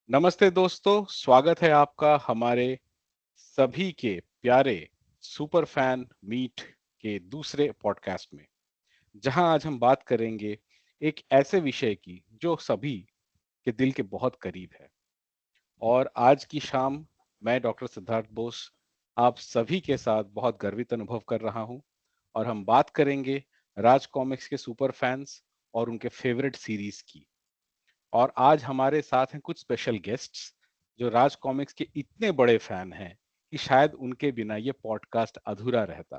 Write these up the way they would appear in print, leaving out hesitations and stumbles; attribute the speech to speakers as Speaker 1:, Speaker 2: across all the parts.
Speaker 1: नमस्ते दोस्तों, स्वागत है आपका हमारे सभी के प्यारे सुपर फैन मीट के दूसरे पॉडकास्ट में, जहां आज हम बात करेंगे एक ऐसे विषय की जो सभी के दिल के बहुत करीब है। और आज की शाम मैं डॉक्टर सिद्धार्थ बोस आप सभी के साथ बहुत गर्वित अनुभव कर रहा हूं और हम बात करेंगे राज कॉमिक्स के सुपर फैंस और उनके फेवरेट सीरीज की। और आज हमारे साथ हैं कुछ स्पेशल गेस्ट्स जो राज कॉमिक्स के इतने बड़े फैन हैं कि शायद उनके बिना ये पॉडकास्ट अधूरा रहता।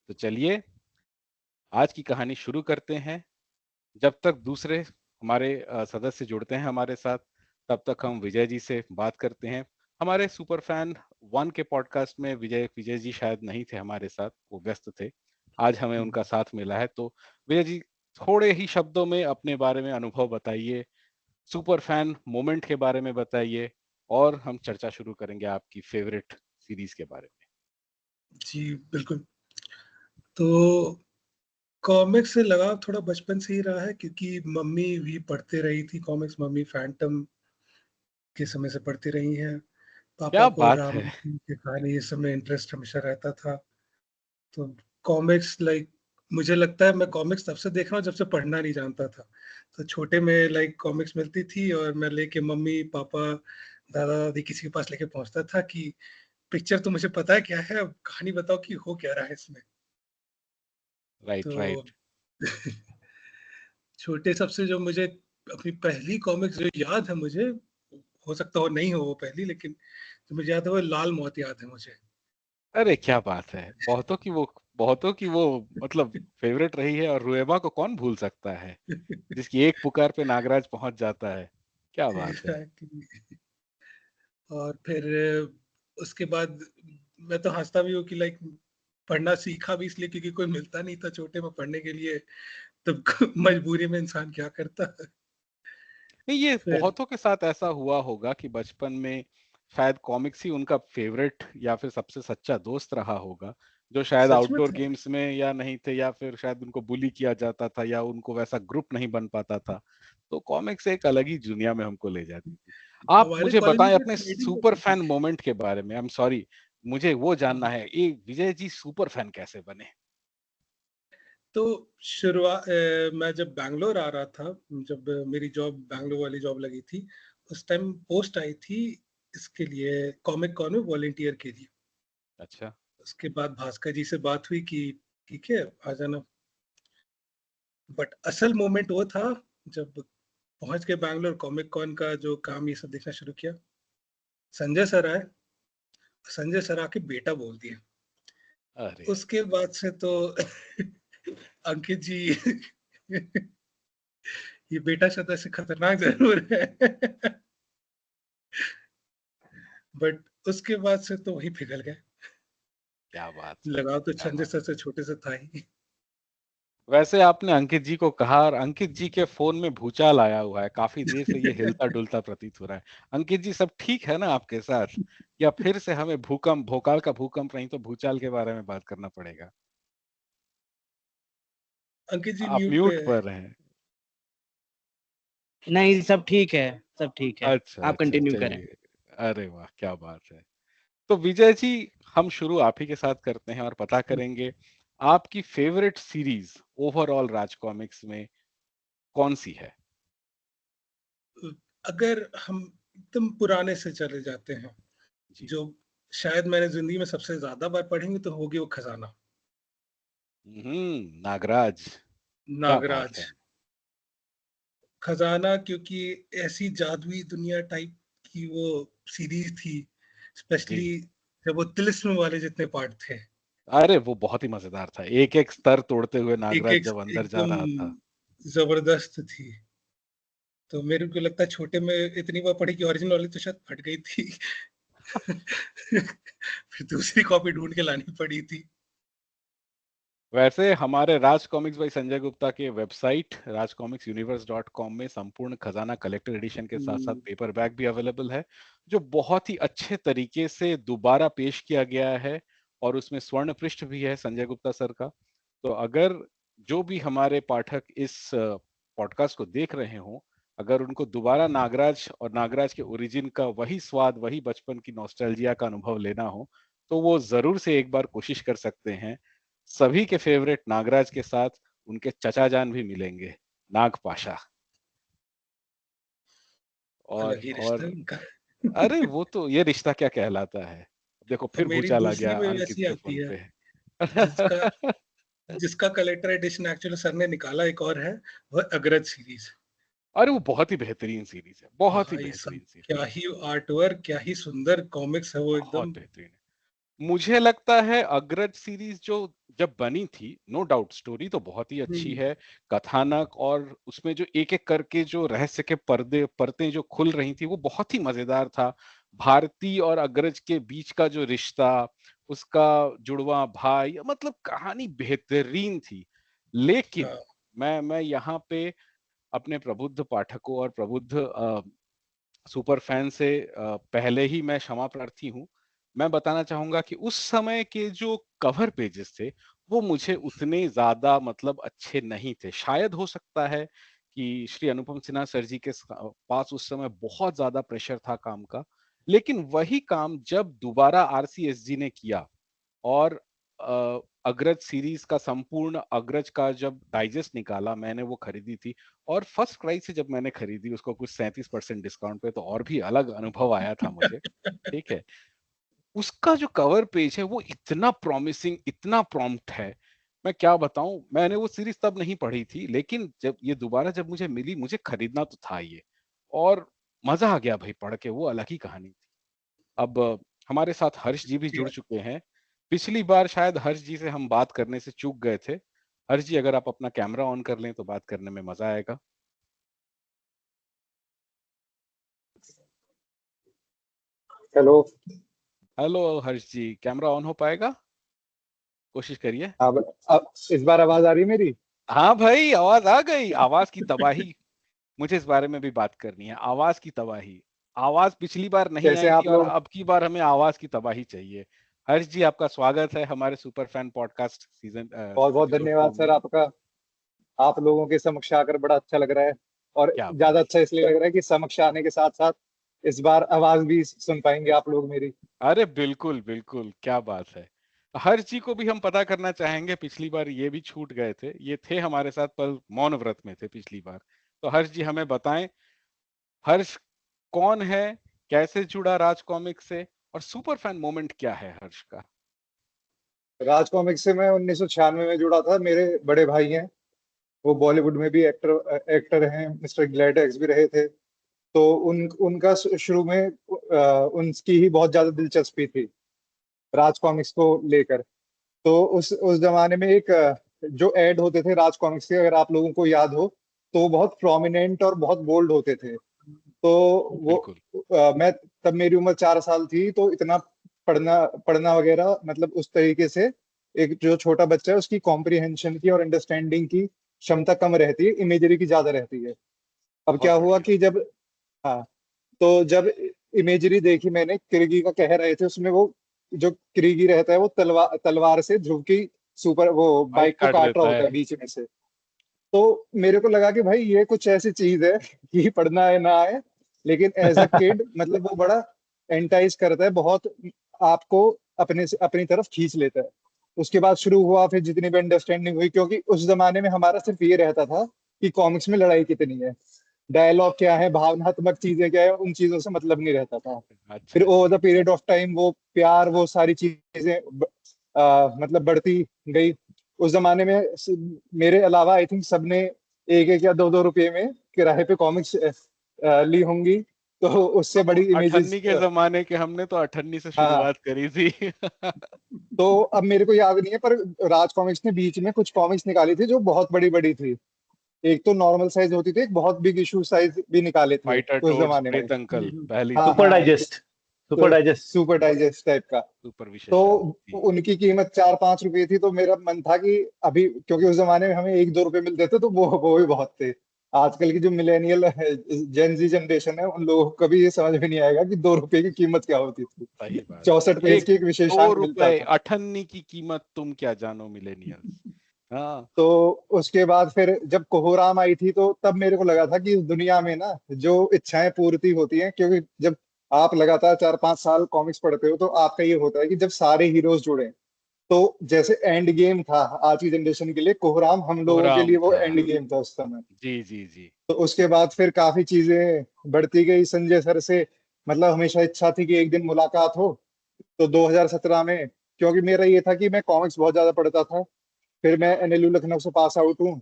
Speaker 1: तो चलिए आज की कहानी शुरू करते हैं। जब तक दूसरे हमारे सदस्य जुड़ते हैं हमारे साथ, तब तक हम विजय जी से बात करते हैं। हमारे सुपर फैन वन के पॉडकास्ट में विजय विजय जी शायद नहीं थे हमारे साथ, वो व्यस्त थे। आज हमें उनका साथ मिला है, तो विजय जी थोड़े ही शब्दों में अपने बारे में अनुभव बताइए, सुपर फैन मोमेंट के बारे में बताइए और हम चर्चा शुरू करेंगे आपकी फेवरेट सीरीज के बारे में।
Speaker 2: जी, बिल्कुल। तो कॉमिक्स से लगाव थोड़ा बचपन से ही रहा है क्योंकि मम्मी भी पढ़ते रही थी कॉमिक्स, मम्मी फैंटम के समय से पढ़ती रही हैं। पापा
Speaker 1: क्या
Speaker 2: को
Speaker 1: बात है।
Speaker 2: राम की कहानी ये सब में इंटरेस्ट हमेशा रहता था। तो कॉमिक्स मुझे लगता है मैं कॉमिक्स तब से देख रहा हूँ जब से पढ़ना नहीं जानता था। तो छोटे में कॉमिक्स मिलती थी और मैं लेके मम्मी-पापा, दादा-दादी किसी के पास लेके पहुँचता था कि पिक्चर तो मुझे पता है क्या है, अब कहानी बताओ कि हो क्या रहा है इसमें?
Speaker 1: राइट
Speaker 2: तो
Speaker 1: राइट।
Speaker 2: छोटे सबसे जो मुझे अपनी पहली कॉमिक्स जो याद है मुझे, हो सकता हो नहीं हो वो पहली, लेकिन जो मुझे याद है वो लाल मौत याद है मुझे।
Speaker 1: अरे क्या बात है, बहुतों की वो मतलब फेवरेट रही है। और रुएबा को कौन भूल सकता है, जिसकी एक पुकार पे नागराज पहुंच जाता है। क्या बात है।
Speaker 2: एग्ज़ैक्टली। और फिर उसके बाद मैं तो हँसता भी हूँ कि पढ़ना सीखा भी इसलिए क्योंकि कोई मिलता नहीं था छोटे में पढ़ने के लिए, तब मजबूरी में इंसान क्या करता है।
Speaker 1: नहीं, ये
Speaker 2: फिर
Speaker 1: बहुतों के साथ ऐसा हुआ होगा कि बचपन में शायद कॉमिक्स ही उनका फेवरेट या फिर सबसे सच्चा दोस्त रहा होगा, जो शायद
Speaker 2: सच में
Speaker 1: आउटडोर
Speaker 2: था।
Speaker 1: गेम्स में या नहीं थे, या फिर शायद उनको बुली किया जाता था, या उनको वैसा ग्रुप नहीं बन पाता था। तो कॉमिक्स एक अलग ही दुनिया में हमको ले जाती थी। आप
Speaker 2: हमारे
Speaker 1: मुझे
Speaker 2: कॉलेज में
Speaker 1: बताएं
Speaker 2: तो
Speaker 1: अपने
Speaker 2: ट्रेडिंग
Speaker 1: सुपर
Speaker 2: होती थी।
Speaker 1: फैन मोमेंट के बारे में। आई एम सॉरी, मुझे वो जानना है, ये विजय जी सुपर फैन कैसे बने।
Speaker 2: तो मैं जब बैंगलोर आ रहा था, जब मेरी जॉब बैंगलोर वाली जॉब लगी थी, उस टाइम पोस्ट आई थी इसके लिए कॉमिक कॉन में वॉलंटियर के लिए।
Speaker 1: अच्छा।
Speaker 2: उसके बाद भास्कर जी से बात हुई कि ठीक है, आ जाना। बट असल मोमेंट वो था जब पहुँच के बैंगलोर कॉमिक कॉन का जो काम ये सब देखना शुरू किया। संजय सर आए, संजय सर आके बेटा बोल दिए।
Speaker 1: अरे
Speaker 2: उसके बाद से तो अंकित जी ये बेटा शब्द ऐसे खतरनाक ज़रूर है। बट उसके बाद से तो वही पिघल गए।
Speaker 1: क्या बात है,
Speaker 2: लगाव तो
Speaker 1: क्या
Speaker 2: संजय
Speaker 1: बात।
Speaker 2: सर से छोटे से था ही।
Speaker 1: वैसे आपने अंकित जी को कहा, और अंकित जी के फोन में भूचाल आया हुआ है, काफी देर से ये हिलता डुलता प्रतीत हो रहा है। अंकित जी सब ठीक है ना आपके साथ, या फिर से हमें भूकंप, भोकाल का भूकंप नहीं तो भूचाल के बारे में बात करना पड़ेगा।
Speaker 2: अंकित जी
Speaker 1: आप
Speaker 2: म्यूट पे
Speaker 1: म्यूट
Speaker 2: है।
Speaker 1: पर हैं।
Speaker 3: नहीं, सब ठीक है, सब ठीक है।
Speaker 1: अच्छा
Speaker 3: आप
Speaker 1: अच्छा,
Speaker 3: कंटिन्यू करें।
Speaker 1: चलिए। अरे वाह, क्या बात है। तो विजय जी, हम शुरू आप ही के साथ करते हैं और पता करेंगे आपकी फेवरेट सीरीज ओवरऑल राज कॉमिक्स में कौन सी है।
Speaker 2: अगर हम एकदम पुराने से चले जाते हैं,
Speaker 1: जी।
Speaker 2: जो शायद मैंने ज़िंदगी में सबसे ज़्यादा बार पढ़ी हुई तो होगी वो खज़ाना,
Speaker 1: नागराज। क्या बात
Speaker 2: नागराज।
Speaker 1: है।
Speaker 2: खज़ाना क्योंकि ऐसी जादुई दुनिया टाइप की वो सीरीज़ थी,
Speaker 1: जी।
Speaker 2: स्पेशली जब वो तिलिस्म वाले जितने पार्ट थे।
Speaker 1: अरे वो बहुत ही मजेदार था, एक एक स्तर तोड़ते हुए नागराज
Speaker 2: एक-एक
Speaker 1: जब अंदर जा
Speaker 2: एकदम
Speaker 1: रहा था।
Speaker 2: ज़बरदस्त थी। तो मेरे को लगता है छोटे में इतनी बार पढ़ी कि ओरिजिनल वाली तो शायद फट गई थी। फिर दूसरी कॉपी ढूँढ के लानी पड़ी थी।
Speaker 1: वैसे हमारे राज कॉमिक्स बाई संजय गुप्ता के वेबसाइट rajcomicsuniverse.com में संपूर्ण खजाना कलेक्टर एडिशन के साथ साथ
Speaker 2: हुँ,
Speaker 1: पेपर बैग भी अवेलेबल है, जो बहुत ही अच्छे तरीके से दोबारा पेश किया गया है। और उसमें स्वर्ण पृष्ठ भी है संजय गुप्ता सर का। तो अगर जो भी हमारे पाठक इस पॉडकास्ट को देख रहे हों, अगर उनको दोबारा नागराज और नागराज के ओरिजिन का वही स्वाद, वही बचपन की नॉस्टैल्जिया का अनुभव लेना हो, तो वो जरूर से एक बार कोशिश कर सकते हैं। सभी के फेवरेट नागराज के साथ उनके चचा जान भी मिलेंगे, नागपाशा।
Speaker 2: अलग ही रिश्ता
Speaker 1: और
Speaker 2: है उनका।
Speaker 1: अरे वो तो ये रिश्ता क्या कहलाता है। देखो
Speaker 2: और
Speaker 1: फिर
Speaker 2: मेरी
Speaker 1: भूचाल आ
Speaker 2: दूसरी
Speaker 1: गया
Speaker 2: में
Speaker 1: अंकित
Speaker 2: वैसी
Speaker 1: के
Speaker 2: आती
Speaker 1: फोन
Speaker 2: है,
Speaker 1: पे।
Speaker 2: जिसका जिसका कलेक्टर एडिशन एक्चुअली सर ने निकाला एक और है, वह अग्रज सीरीज।
Speaker 1: अरे वो बहुत ही बेहतरीन सीरीज है, बहुत ही
Speaker 2: भाई साहब,
Speaker 1: बेहतरीन सीरीज,
Speaker 2: क्या ही आर्ट वर्क, क्या ही सुंदर कॉमिक्स है वो
Speaker 1: बहुत
Speaker 2: एकदम।
Speaker 1: बेहतरीन है। मुझे लगता है अग्रज सीरीज जो जब बनी थी, नो डाउट स्टोरी तो बहुत ही अच्छी
Speaker 2: हम्म,
Speaker 1: है, कथानक और उसमें जो एक एक करके जो रहस्य के पर्दे परतें जो खुल रही थी वो बहुत ही मजेदार था। भारती और अग्रज के बीच का जो रिश्ता, उसका जुड़वा भाई, मतलब कहानी बेहतरीन थी। लेकिन
Speaker 2: हाँ,
Speaker 1: मैं यहाँ पे अपने प्रबुद्ध पाठकों और प्रबुद्ध सुपर फैन से पहले ही मैं क्षमा प्रार्थी हूँ। मैं बताना चाहूंगा कि उस समय के जो कवर पेजेस थे वो मुझे उतने ज्यादा मतलब अच्छे नहीं थे। शायद हो सकता है कि श्री अनुपम सिन्हा सर जी के पास उस समय बहुत ज्यादा प्रेशर था काम का, लेकिन वही काम जब दोबारा आरसीएसजी ने किया और अग्रज सीरीज का संपूर्ण अग्रज का जब डाइजेस्ट निकाला, मैंने वो खरीदी थी। और फर्स्ट क्राई से जब मैंने खरीदी उसको कुछ 37% डिस्काउंट पे, तो और भी अलग अनुभव आया था मुझे। ठीक है, उसका जो कवर पेज है वो इतना प्रॉमिसिंग, इतना प्रॉम्प्ट है, मैं क्या बताऊं। मैंने वो सीरीज तब नहीं पढ़ी थी, लेकिन जब ये दोबारा जब मुझे मिली, मुझे खरीदना तो था ये। और मजा आ गया भाई पढ़ के, वो अलग ही कहानी थी। अब हमारे साथ हर्ष जी भी जुड़ चुके हैं। पिछली बार शायद हर्ष जी से हम बात करने से चूक गए थे। हर्ष जी अगर आप अपना कैमरा ऑन कर लें तो बात करने में मजा आएगा।
Speaker 4: Hello.
Speaker 1: Hello Harsh ji, camera on हो पाएगा? कोशिश करिए।
Speaker 4: अब इस बार आवाज आ रही है मेरी?
Speaker 1: हाँ भाई, आवाज आ गई। आवाज की तबाही, मुझे इस बारे में भी बात करनी है। आवाज की तबाही, आवाज पिछली बार नहीं
Speaker 4: कैसे
Speaker 1: आई
Speaker 4: हैं
Speaker 1: थी
Speaker 4: आप
Speaker 1: और
Speaker 4: लोग?
Speaker 1: अब की बार हमें आवाज की तबाही चाहिए। हर्ष जी आपका स्वागत है हमारे सुपर फैन पॉडकास्ट सीजन
Speaker 4: बहुत बहुत
Speaker 1: एपिसोड
Speaker 4: धन्यवाद
Speaker 1: 2
Speaker 4: सर
Speaker 1: में।
Speaker 4: आपका। आप लोगों के समक्ष आकर बड़ा अच्छा लग रहा है। और
Speaker 1: क्या बात
Speaker 4: ज्यादा
Speaker 1: है।
Speaker 4: अच्छा इसलिए लग रहा है कि समक्ष आने के साथ साथ इस बार आवाज भी सुन पाएंगे आप लोग मेरी।
Speaker 1: अरे बिल्कुल बिल्कुल, क्या बात है। हर्ष जी को भी हम पता करना चाहेंगे, पिछली बार ये भी छूट गए थे, ये थे हमारे साथ पर मौन व्रत में थे पिछली बार। तो हर्ष जी हमें बताएं, हर्ष कौन है, कैसे जुड़ा राज कॉमिक से, और सुपर फैन मोमेंट क्या है हर्ष का?
Speaker 4: राज कॉमिक से मैं 1996 में जुड़ा था। मेरे बड़े भाई हैं, वो बॉलीवुड में भी एक्टर एक्टर हैं, मिस्टर ग्लैड एक्स भी रहे थे। तो उनका शुरू में उनकी ही बहुत ज्यादा दिलचस्पी थी राज कॉमिक्स को लेकर। तो उस जमाने में एक जो ऐड होते थे राज कॉमिक्स के, अगर आप लोगों को याद हो, तो वो बहुत प्रोमिनेंट और बहुत बोल्ड होते थे। तो वो
Speaker 1: बिल्कुल।
Speaker 4: मैं तब मेरी उम्र 4 साल थी, तो इतना पढ़ना पढ़ना वगैरह, मतलब उस तरीके से एक जो छोटा बच्चा है उसकी कॉम्प्रिहेंशन की और अंडरस्टैंडिंग की क्षमता कम रहती है, इमेजरी की ज्यादा रहती है। अब क्या
Speaker 1: बहुत
Speaker 4: हुआ
Speaker 1: बढ़िया।
Speaker 4: कि जब, हाँ, तो जब इमेजरी देखी मैंने, किरगी का कह रहे थे उसमें, वो जो किरगी रहता है वो तलवार से ध्रुव की सुपर वो
Speaker 1: बाइक
Speaker 4: बाइक को
Speaker 1: काट
Speaker 4: काट रहा
Speaker 1: देता
Speaker 4: होता
Speaker 1: है।
Speaker 4: है बीच में से। तो मेरे को लगा कि भाई ये कुछ ऐसी चीज है कि पढ़ना है ना आए, लेकिन एज अ किड मतलब वो बड़ा एंटाइज करता है बहुत, आपको अपने से अपनी तरफ खींच लेता है। उसके बाद शुरू हुआ फिर जितनी भी अंडरस्टैंडिंग हुई, क्योंकि उस जमाने में हमारा सिर्फ ये रहता था कि कॉमिक्स में लड़ाई कितनी है, डायलॉग क्या है, भावनात्मक चीजें क्या है, उन चीजों से मतलब नहीं रहता था।
Speaker 1: अच्छा
Speaker 4: फिर
Speaker 1: अच्छा।
Speaker 4: Over the period of time वो प्यार, वो सारी चीजें मतलब बढ़ती गई। उस जमाने में मेरे अलावा आई थिंक सबने एक एक या दो दो रुपये में किराए पे कॉमिक्स ली होंगी। तो उससे
Speaker 1: अब
Speaker 4: बड़ी इमेजेस,
Speaker 1: अठन्नी के जमाने के हमने तो अठन्नी से
Speaker 4: हाँ।
Speaker 1: शुरुआत करी थी।
Speaker 4: तो अब मेरे को याद नहीं है, पर राज कॉमिक्स ने बीच में कुछ कॉमिक्स निकाली थी जो बहुत बड़ी बड़ी थी। एक तो नॉर्मल साइज होती थी, एक बहुत बिग इशू साइज भी निकाले थे
Speaker 1: फाइटर
Speaker 4: उस
Speaker 1: टोड्स,
Speaker 4: जमाने में।
Speaker 1: प्रेत अंकल, पहली
Speaker 4: हाँ
Speaker 1: तो
Speaker 3: सुपर
Speaker 4: हाँ,
Speaker 3: डाइजेस्ट। सुपर
Speaker 4: तो
Speaker 3: डाइजेस्ट।
Speaker 4: सुपर डाइजेस्ट टाइप का।
Speaker 1: सुपर
Speaker 4: तो
Speaker 1: विशेषण थी।
Speaker 4: उनकी कीमत 4-5 रुपए थी, तो मेरा मन था कि अभी, क्योंकि उस जमाने में हमें 1-2 रुपए मिलते थे, तो वो भी बहुत थे। आजकल की जो मिलेनियल जेन जी जनरेशन है, उन लोगों को कभी ये समझ में नहीं आएगा कि 2 रुपए की कीमत क्या होती थी।
Speaker 1: सही बात है।
Speaker 4: 64 पेज
Speaker 1: एक
Speaker 4: की एक
Speaker 1: दो
Speaker 4: विशेषांक मिलता
Speaker 1: रुपए
Speaker 4: था।
Speaker 1: अठन्नी की कीमत तुम क्या जानो मिलेनियल्स, हाँ
Speaker 4: तो उसके बाद फिर जब कोहराम आई थी तो तब मेरे को लगा था कि इस दुनिया में ना जो इच्छाएं पूर्ति होती हैं, क्योंकि जब आप लगातार 4-5 साल कॉमिक्स पढ़ते हो तो आपका ये होता है कि जब सारे हीरोज जुड़े, तो जैसे एंड गेम था आज की जनरेशन के लिए, कोहराम हम लोगों के
Speaker 1: कोहराम
Speaker 4: लिए वो
Speaker 1: था।
Speaker 4: एंड गेम था उस समय।
Speaker 1: जी जी जी।
Speaker 4: तो उसके बाद फिर काफी चीजें बढ़ती गई संजय सर से। मतलब हमेशा इच्छा थी कि एक दिन मुलाकात हो। तो 2017 में, क्योंकि मेरा ये था कि मैं कॉमिक्स बहुत ज्यादा पढ़ता था, फिर मैं एनएलयू लखनऊ से पास आउट हूँ,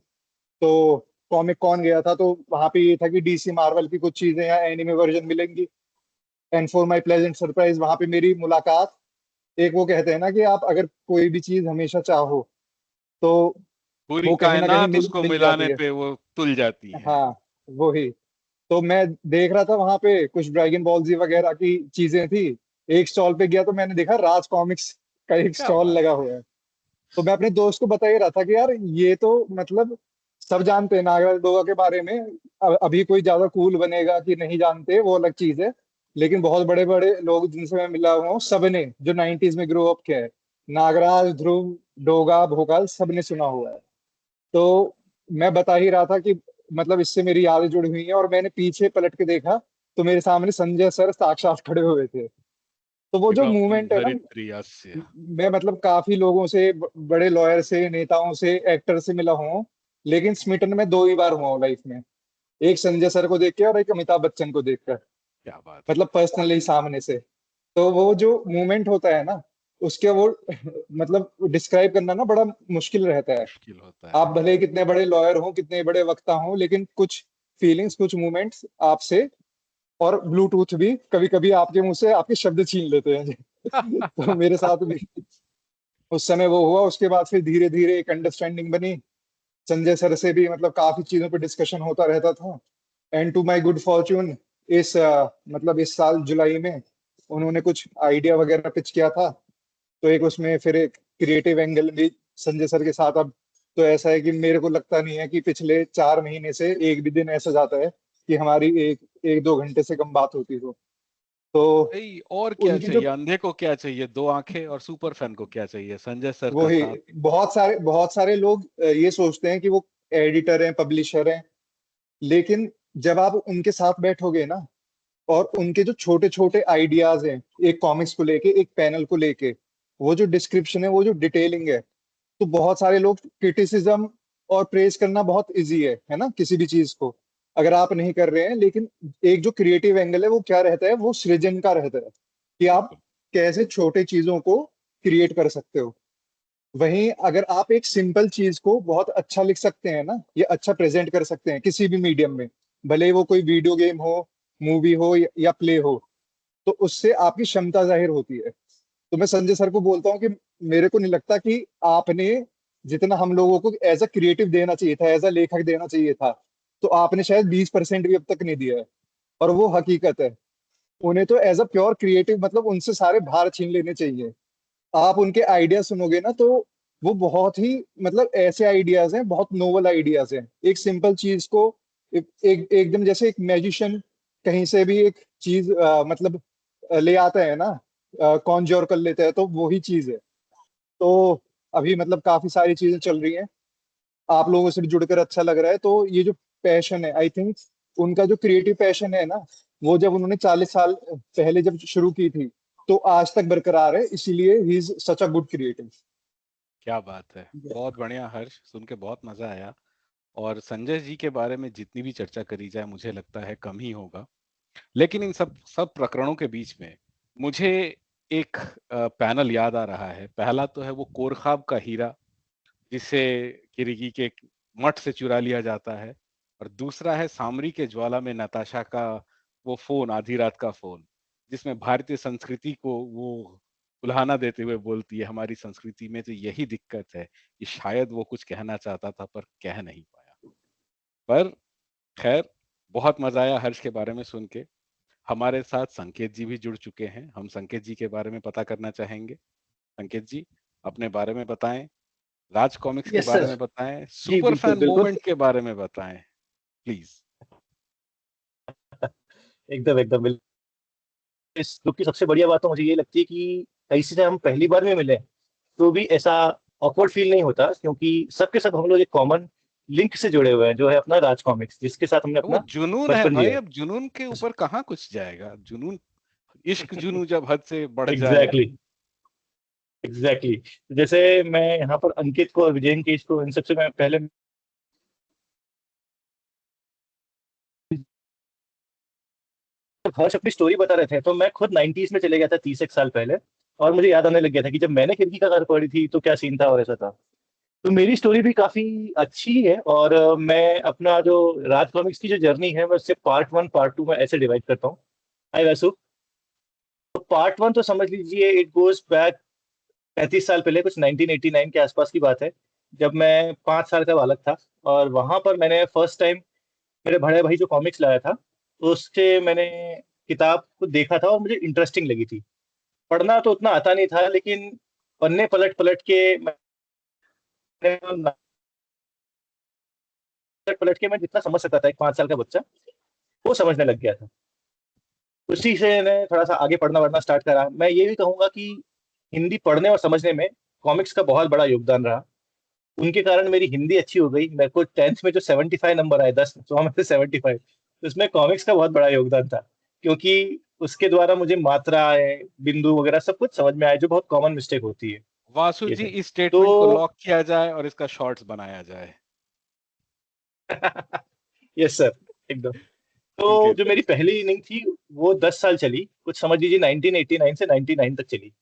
Speaker 4: तो कॉमिक कॉन गया था, तो वहां पे ये था कि डीसी मार्वल की कुछ चीजें या एनिमे वर्जन मिलेंगी। And for my pleasant surprise वहां पे मेरी मुलाकात, एक वो कहते हैं ना कि आप अगर कोई भी चीज हमेशा चाहो तो
Speaker 1: पूरी
Speaker 4: वो कहीं ना कहीं
Speaker 1: कायनात
Speaker 4: मिल
Speaker 1: उसको
Speaker 4: मिल जाती
Speaker 1: मिलाने
Speaker 4: है।
Speaker 1: पे वो तुल जाती है।
Speaker 4: हाँ, वही। तो मैं देख रहा था वहां पे कुछ ड्रैगन बॉल जी वगैरह की चीजें थी। एक स्टॉल पे गया तो मैंने देखा राज कॉमिक्स का एक
Speaker 1: क्या
Speaker 4: स्टॉल
Speaker 1: बात
Speaker 4: लगा
Speaker 1: है।
Speaker 4: हुआ है। तो मैं अपने दोस्त को बता ही रहा था कि यार ये तो मतलब सब जानते हैं नागराज डोगा के बारे में। अभी कोई ज्यादा कूल बनेगा कि नहीं जानते वो अलग चीज है, लेकिन बहुत बड़े बड़े लोग जिनसे मैं मिला हुआ हूँ सबने जो 90s में ग्रो अप किया है, नागराज, ध्रुव, डोगा, भोकाल, सबने सुना हुआ है। तो मैं बता ही रहा था कि मतलब इससे मेरी यादें जुड़ी हुई हैं, और मैंने पीछे पलट के देखा तो मेरे सामने संजय सर साक्षात खड़े हुए थे। तो वो जो
Speaker 1: विभव
Speaker 4: मूवमेंट है ना,
Speaker 1: भरित्रियास्य।
Speaker 4: मैं मतलब काफी लोगों से, बड़े लॉयर से, नेताओं से, एक्टर से मिला हूँ, लेकिन स्मिटन में 2 ही बार हुआ हूँ लाइफ में। एक संजय सर को देख के और एक अमिताभ बच्चन को देखकर,
Speaker 1: क्या बात है।
Speaker 4: मतलब पर्सनली सामने से। तो वो जो मूवमेंट होता है ना, उसके वो मतलब डिस्क्राइब करना ना बड़ा मुश्किल रहता है।
Speaker 1: मुश्किल होता
Speaker 4: आप
Speaker 1: है।
Speaker 4: भले ही कितने बड़े लॉयर हो, कितने बड़े वक्ता हो, लेकिन कुछ फीलिंग्स, कुछ मूवमेंट्स आपसे, और ब्लूटूथ भी कभी कभी आपके मुंह से आपके शब्द छीन लेते हैं। तो मेरे साथ भी उस समय वो हुआ। उसके बाद फिर धीरे धीरे एक अंडरस्टैंडिंग बनी। संजय सर से भी मतलब काफी चीजों पे डिस्कशन होता रहता था। And to my good fortune, मतलब इस साल जुलाई में उन्होंने कुछ आइडिया वगैरह पिच किया था। तो एक उसमें फिर एक क्रिएटिव एंगल भी संजय सर के साथ। अब तो ऐसा है कि मेरे को लगता नहीं है कि पिछले 4 महीने से एक भी दिन ऐसा जाता है कि हमारी एक 1-2 घंटे से कम बात होती हो। तो
Speaker 1: भाई और क्या
Speaker 4: उनकी जो
Speaker 1: चाहिए, अंधे को क्या चाहिए, 2 आंखें, और सुपर फैन को क्या चाहिए, संजय सर का
Speaker 4: वही,
Speaker 1: साथ।
Speaker 4: बहुत सारे लोग ये सोचते हैं कि वो एडिटर हैं, पब्लिशर हैं, लेकिन जब आप उनके साथ बैठोगे ना, और उनके जो छोटे छोटे आइडियाज हैं, एक कॉमिक्स को लेके, एक पैनल को लेके, वो जो डिस्क्रिप्शन है, वो जो डिटेलिंग है, तो बहुत सारे लोग क्रिटिसिज्म और प्रेज करना बहुत इजी है ना, किसी भी चीज को अगर आप नहीं कर रहे हैं। लेकिन एक जो क्रिएटिव एंगल है वो क्या रहता है, वो सृजन का रहता है, कि आप
Speaker 1: बिल्कुल।
Speaker 4: कैसे छोटे चीजों को क्रिएट कर सकते हो। वहीं अगर आप एक सिंपल चीज को बहुत अच्छा लिख सकते हैं ना, या अच्छा प्रेजेंट कर सकते हैं किसी भी मीडियम में, भले ही वो कोई वीडियो गेम हो, मूवी हो, या प्ले हो, तो उससे आपकी क्षमता जाहिर होती है। तो मैं संजय सर को बोलता हूँ कि मेरे को नहीं लगता कि आपने जितना हम लोगों को एज अ क्रिएटिव देना चाहिए था, एज अ लेखक देना चाहिए था, तो आपने शायद 20% भी अब तक नहीं दिया है। और वो हकीकत है। उन्हें तो एज अ प्योर क्रिएटिव मतलब उनसे सारे भार छीन लेने चाहिए। आप उनके आइडिया सुनोगे ना, तो वो बहुत ही मतलब ऐसे आइडियाज हैं, बहुत नोवल आइडियाज हैं। एक सिंपल चीज को एकदम जैसे एक मैजिशियन कहीं से भी एक चीज मतलब ले आता है ना, कॉन्ज्योर कर लेता है, तो वही चीज है। तो अभी मतलब काफी सारी चीजें चल रही हैं। आप लोगों से भी जुड़कर अच्छा लग रहा है। तो ये जो पैशन है, आई थिंक उनका जो क्रिएटिव पैशन है ना, वो जब उन्होंने 40 साल पहले जब शुरू की थी, तो आज तक बरकरार है। इसीलिए he is such a good creative.
Speaker 1: क्या बात है, बहुत बढ़िया हर्ष, सुन के बहुत मजा आया। और संजय जी के बारे में जितनी भी चर्चा करी जाए मुझे लगता है कम ही होगा। लेकिन इन सब सब प्रकरणों के बीच में मुझे एक पैनल याद आ रहा है। पहला तो है वो कोरखाब का हीरा, जिसे किरीगी के मठ से चुरा लिया जाता है। और दूसरा है सामरी के ज्वाला में नताशा का वो फोन, आधी रात का फोन, जिसमें भारतीय संस्कृति को वो उल्हाना देते हुए बोलती है, हमारी संस्कृति में तो यही दिक्कत है कि शायद वो कुछ कहना चाहता था पर कह नहीं पाया। पर खैर, बहुत मजा आया हर्ष के बारे में सुन के। हमारे साथ संकेत जी भी जुड़ चुके हैं, हम संकेत जी के बारे में पता करना चाहेंगे। संकेत जी, अपने बारे में बताएं, राज कॉमिक्स के
Speaker 5: यस
Speaker 1: बारे
Speaker 5: सर।
Speaker 1: में बताएं,
Speaker 5: जी
Speaker 1: सुपर
Speaker 5: बिल्कुल
Speaker 1: फैन
Speaker 5: बिल्कुल।
Speaker 1: मूवमेंट के बारे में बताएं, प्लीज।
Speaker 5: एकदम एकदम बिल्कुल। इस ग्रुप की सबसे बढ़िया बात तो मुझे ये लगती है कि कहीं से हम पहली बार में मिले तो भी ऐसा ऑकवर्ड फील नहीं होता, क्योंकि सबके सब हम लोग एक कॉमन लिंक से जुड़े हुए हैं, जो है अपना राज कॉमिक्स, जिसके साथ हमने
Speaker 1: वो
Speaker 5: अपना
Speaker 1: जुनून है
Speaker 5: बचपन
Speaker 1: भाई,
Speaker 5: जिया
Speaker 1: अब जुनून के ऊपर कहाँ कुछ जाएगा। जुनून, इश्क जुनून जब हद से बढ़
Speaker 5: है।
Speaker 1: जाए।
Speaker 5: Exactly exactly. जैसे मैं यहाँ पर अंकित को और विजयन केश को, इन सबसे मैं पहले जब हर्ष अपनी स्टोरी बता रहे थे, तो मैं खुद 90s में चले गया था 30 एक साल पहले, और मुझे याद आने लग गया था कि जब मैंने खिड़की का घर पढ़ी थी तो क्या सीन था और ऐसा था। तो मेरी स्टोरी भी काफी अच्छी है, और मैं अपना जो राज कॉमिक्स की जो जर्नी है, मैं उससे पार्ट 1 पार्ट 2 में ऐसे डिवाइड करता हूँ। हाय वैसु। तो पार्ट 1 तो समझ लीजिए इट गोज बैक 35 साल पहले, कुछ 1989 के आसपास की बात है, जब मैं 5 साल का बालक था। और वहां पर मैंने फर्स्ट टाइम मेरे बड़े भाई जो कॉमिक्स लाया था, उससे मैंने किताब को देखा था और मुझे इंटरेस्टिंग लगी थी। पढ़ना तो उतना आता नहीं था, लेकिन पन्ने पलट पलट के मैं जितना समझ सकता था, एक 5 साल का बच्चा वो समझने लग गया था। उसी से मैंने थोड़ा सा आगे पढ़ना वढ़ना स्टार्ट करा। मैं ये भी कहूंगा कि हिंदी पढ़ने और समझने में कॉमिक्स का बहुत बड़ा योगदान रहा। उनके कारण मेरी हिंदी अच्छी हो गई। मेरे को 10th में जो 75 नंबर आए, 10 में से 75, तो उसमें कॉमिक्स का बहुत बड़ा योगदान था, क्योंकि उसके द्वारा मुझे मात्राएं, बिंदु वगैरह सब कुछ समझ में आया, जो बहुत कॉमन मिस्टेक होती है।
Speaker 1: वासु
Speaker 5: ये
Speaker 1: जी,
Speaker 5: है।
Speaker 1: इस स्टेटमेंट को
Speaker 5: तो
Speaker 1: लॉक किया जाए और इसका शॉर्ट्स बनाया जाए।
Speaker 5: यस सर, एकदम। तो
Speaker 1: संकेत
Speaker 5: जो
Speaker 1: जी।
Speaker 5: मेरी पहली इनिंग थी वो 10 साल चली, कुछ समझ लीजिए 1989 से 99 तक चली।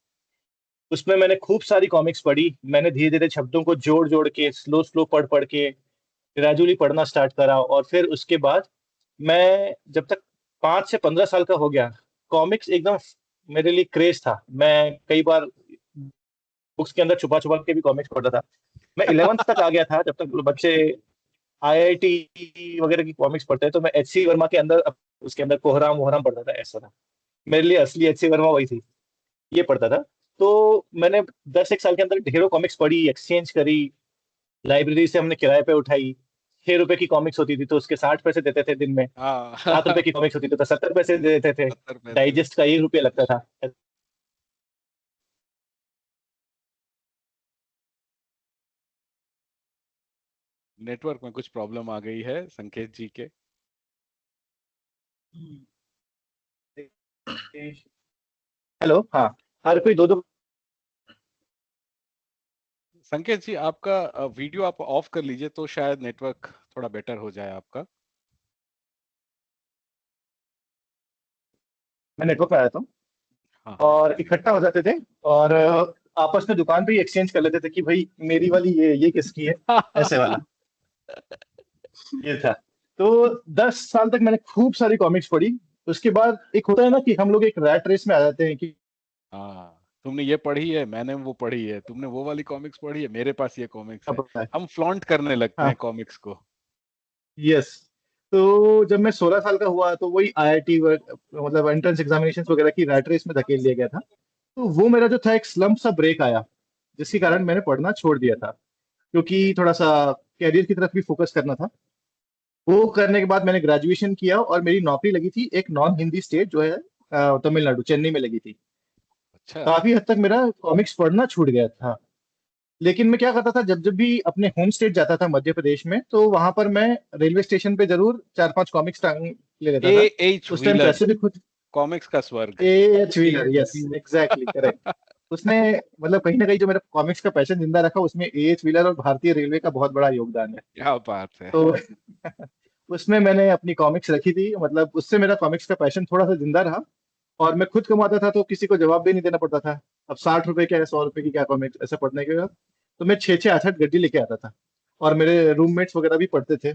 Speaker 5: उसमें मैंने खूब सारी कॉमिक्स पढ़ी। मैंने धीरे धीरे शब्दों को जोड़ जोड़ के, स्लो स्लो पढ़ पढ़ के ग्रेजुअली पढ़ना स्टार्ट करा। और फिर उसके बाद मैं जब तक 5 से 15 साल का हो गया, कॉमिक्स एकदम मेरे लिए क्रेज था। मैं कई बार बुक्स के अंदर छुपा छुपा के भी कॉमिक्स पढ़ता था। मैं 11th तक आ गया था, जब तक बच्चे आईआईटी वगैरह की कॉमिक्स पढ़ते हैं, तो मैं एचसी वर्मा के अंदर, उसके अंदर कोहराम वोहराम पढ़ता था, ऐसा था। मेरे लिए असली एचसी वर्मा वही थी, ये पढ़ता था। तो मैंने 10 एक साल के अंदर ढेरों कॉमिक्स पढ़ी, एक्सचेंज करी, लाइब्रेरी से हमने किराए पे उठाई। 6 रुपए की कॉमिक्स होती थी तो उसके 60 पैसे देते थे दिन में।
Speaker 1: हाँ।
Speaker 5: 7 रुपए की कॉमिक्स होती थी तो 70 पैसे देते थे।
Speaker 1: 70 पैसे।
Speaker 5: डाइजेस्ट का 1 रुपया लगता था।
Speaker 1: नेटवर्क में कुछ प्रॉब्लम आ गई है संकेत जी के।
Speaker 5: हेलो, हाँ। हर कोई दो दो।
Speaker 1: संकेत जी, आपका वीडियो आप ऑफ कर लीजिए तो शायद नेटवर्क थोड़ा बेटर हो जाए आपका।
Speaker 5: मैं नेटवर्क में आया था,
Speaker 1: हाँ हाँ।
Speaker 5: और इकट्ठा हो जाते थे, और आपस में दुकान पे ही एक्सचेंज कर लेते थे कि भाई मेरी वाली ये किसकी है, ऐसे वाला। ये था। तो 10 साल तक मैंने खूब सारी कॉमिक्स पढ़ी। उसके बाद एक होता है ना कि हम लोग एक रैट रेस में आ जाते हैं कि
Speaker 1: हाँ, तुमने ये पढ़ी है, मैंने वो पढ़ी है, तुमने वो वाली कॉमिक्स पढ़ी है, मेरे पास ये कॉमिक्स है।
Speaker 5: अब है।
Speaker 1: हम फ्लॉन्ट करने लगते हैं
Speaker 5: हाँ,
Speaker 1: कॉमिक्स को।
Speaker 5: यस। तो जब मैं 16 साल का हुआ तो वही आईआईटी मतलब एंट्रेंस एग्जामिनेशन वगैरह की रैट रेस में धकेल दिया गया था। तो वो मेरा जो था एक स्लम्प सा ब्रेक आया, जिसके कारण मैंने पढ़ना छोड़ दिया था, क्योंकि थोड़ा सा कैरियर की तरफ भी फोकस करना था। वो करने के बाद मैंने ग्रेजुएशन किया और मेरी नौकरी लगी थी एक नॉन हिंदी स्टेट जो है तमिलनाडु, चेन्नई में लगी थी।
Speaker 1: अच्छा।
Speaker 5: काफी हद तक मेरा कॉमिक्स पढ़ना छूट गया था। लेकिन मैं क्या करता था, जब जब भी अपने होम स्टेट जाता था मध्य प्रदेश में, तो वहां पर मैं रेलवे स्टेशन पे जरूर 4-5 कॉमिक्स टांग ले लेता था।
Speaker 1: एच
Speaker 5: उस टाइम
Speaker 1: व्हीलर,
Speaker 5: पैसे भी खुद।
Speaker 1: कॉमिक्स का स्वर्ग।
Speaker 5: AH wheeler, yes exactly correct. उसने मतलब कहीं ना कहीं जो मेरा कॉमिक्स का पैशन जिंदा रखा, उसमें एएच व्हीलर और भारतीय रेलवे का बहुत बड़ा योगदान है।
Speaker 1: क्या बात है।
Speaker 5: तो उसमें मैंने अपनी कॉमिक्स रखी थी, मतलब उससे मेरा कॉमिक्स का पैशन थोड़ा सा जिंदा रहा। और मैं खुद कमाता था तो किसी को जवाब भी नहीं देना पड़ता था। अब 60 रुपए क्या है, 100 रुपए की क्या कॉमिक्स, ऐसा पढ़ने के बाद तो मैं 6-6 8-8 गड्डी लेके आता था। और मेरे रूममेट्स वगैरह भी पढ़ते थे।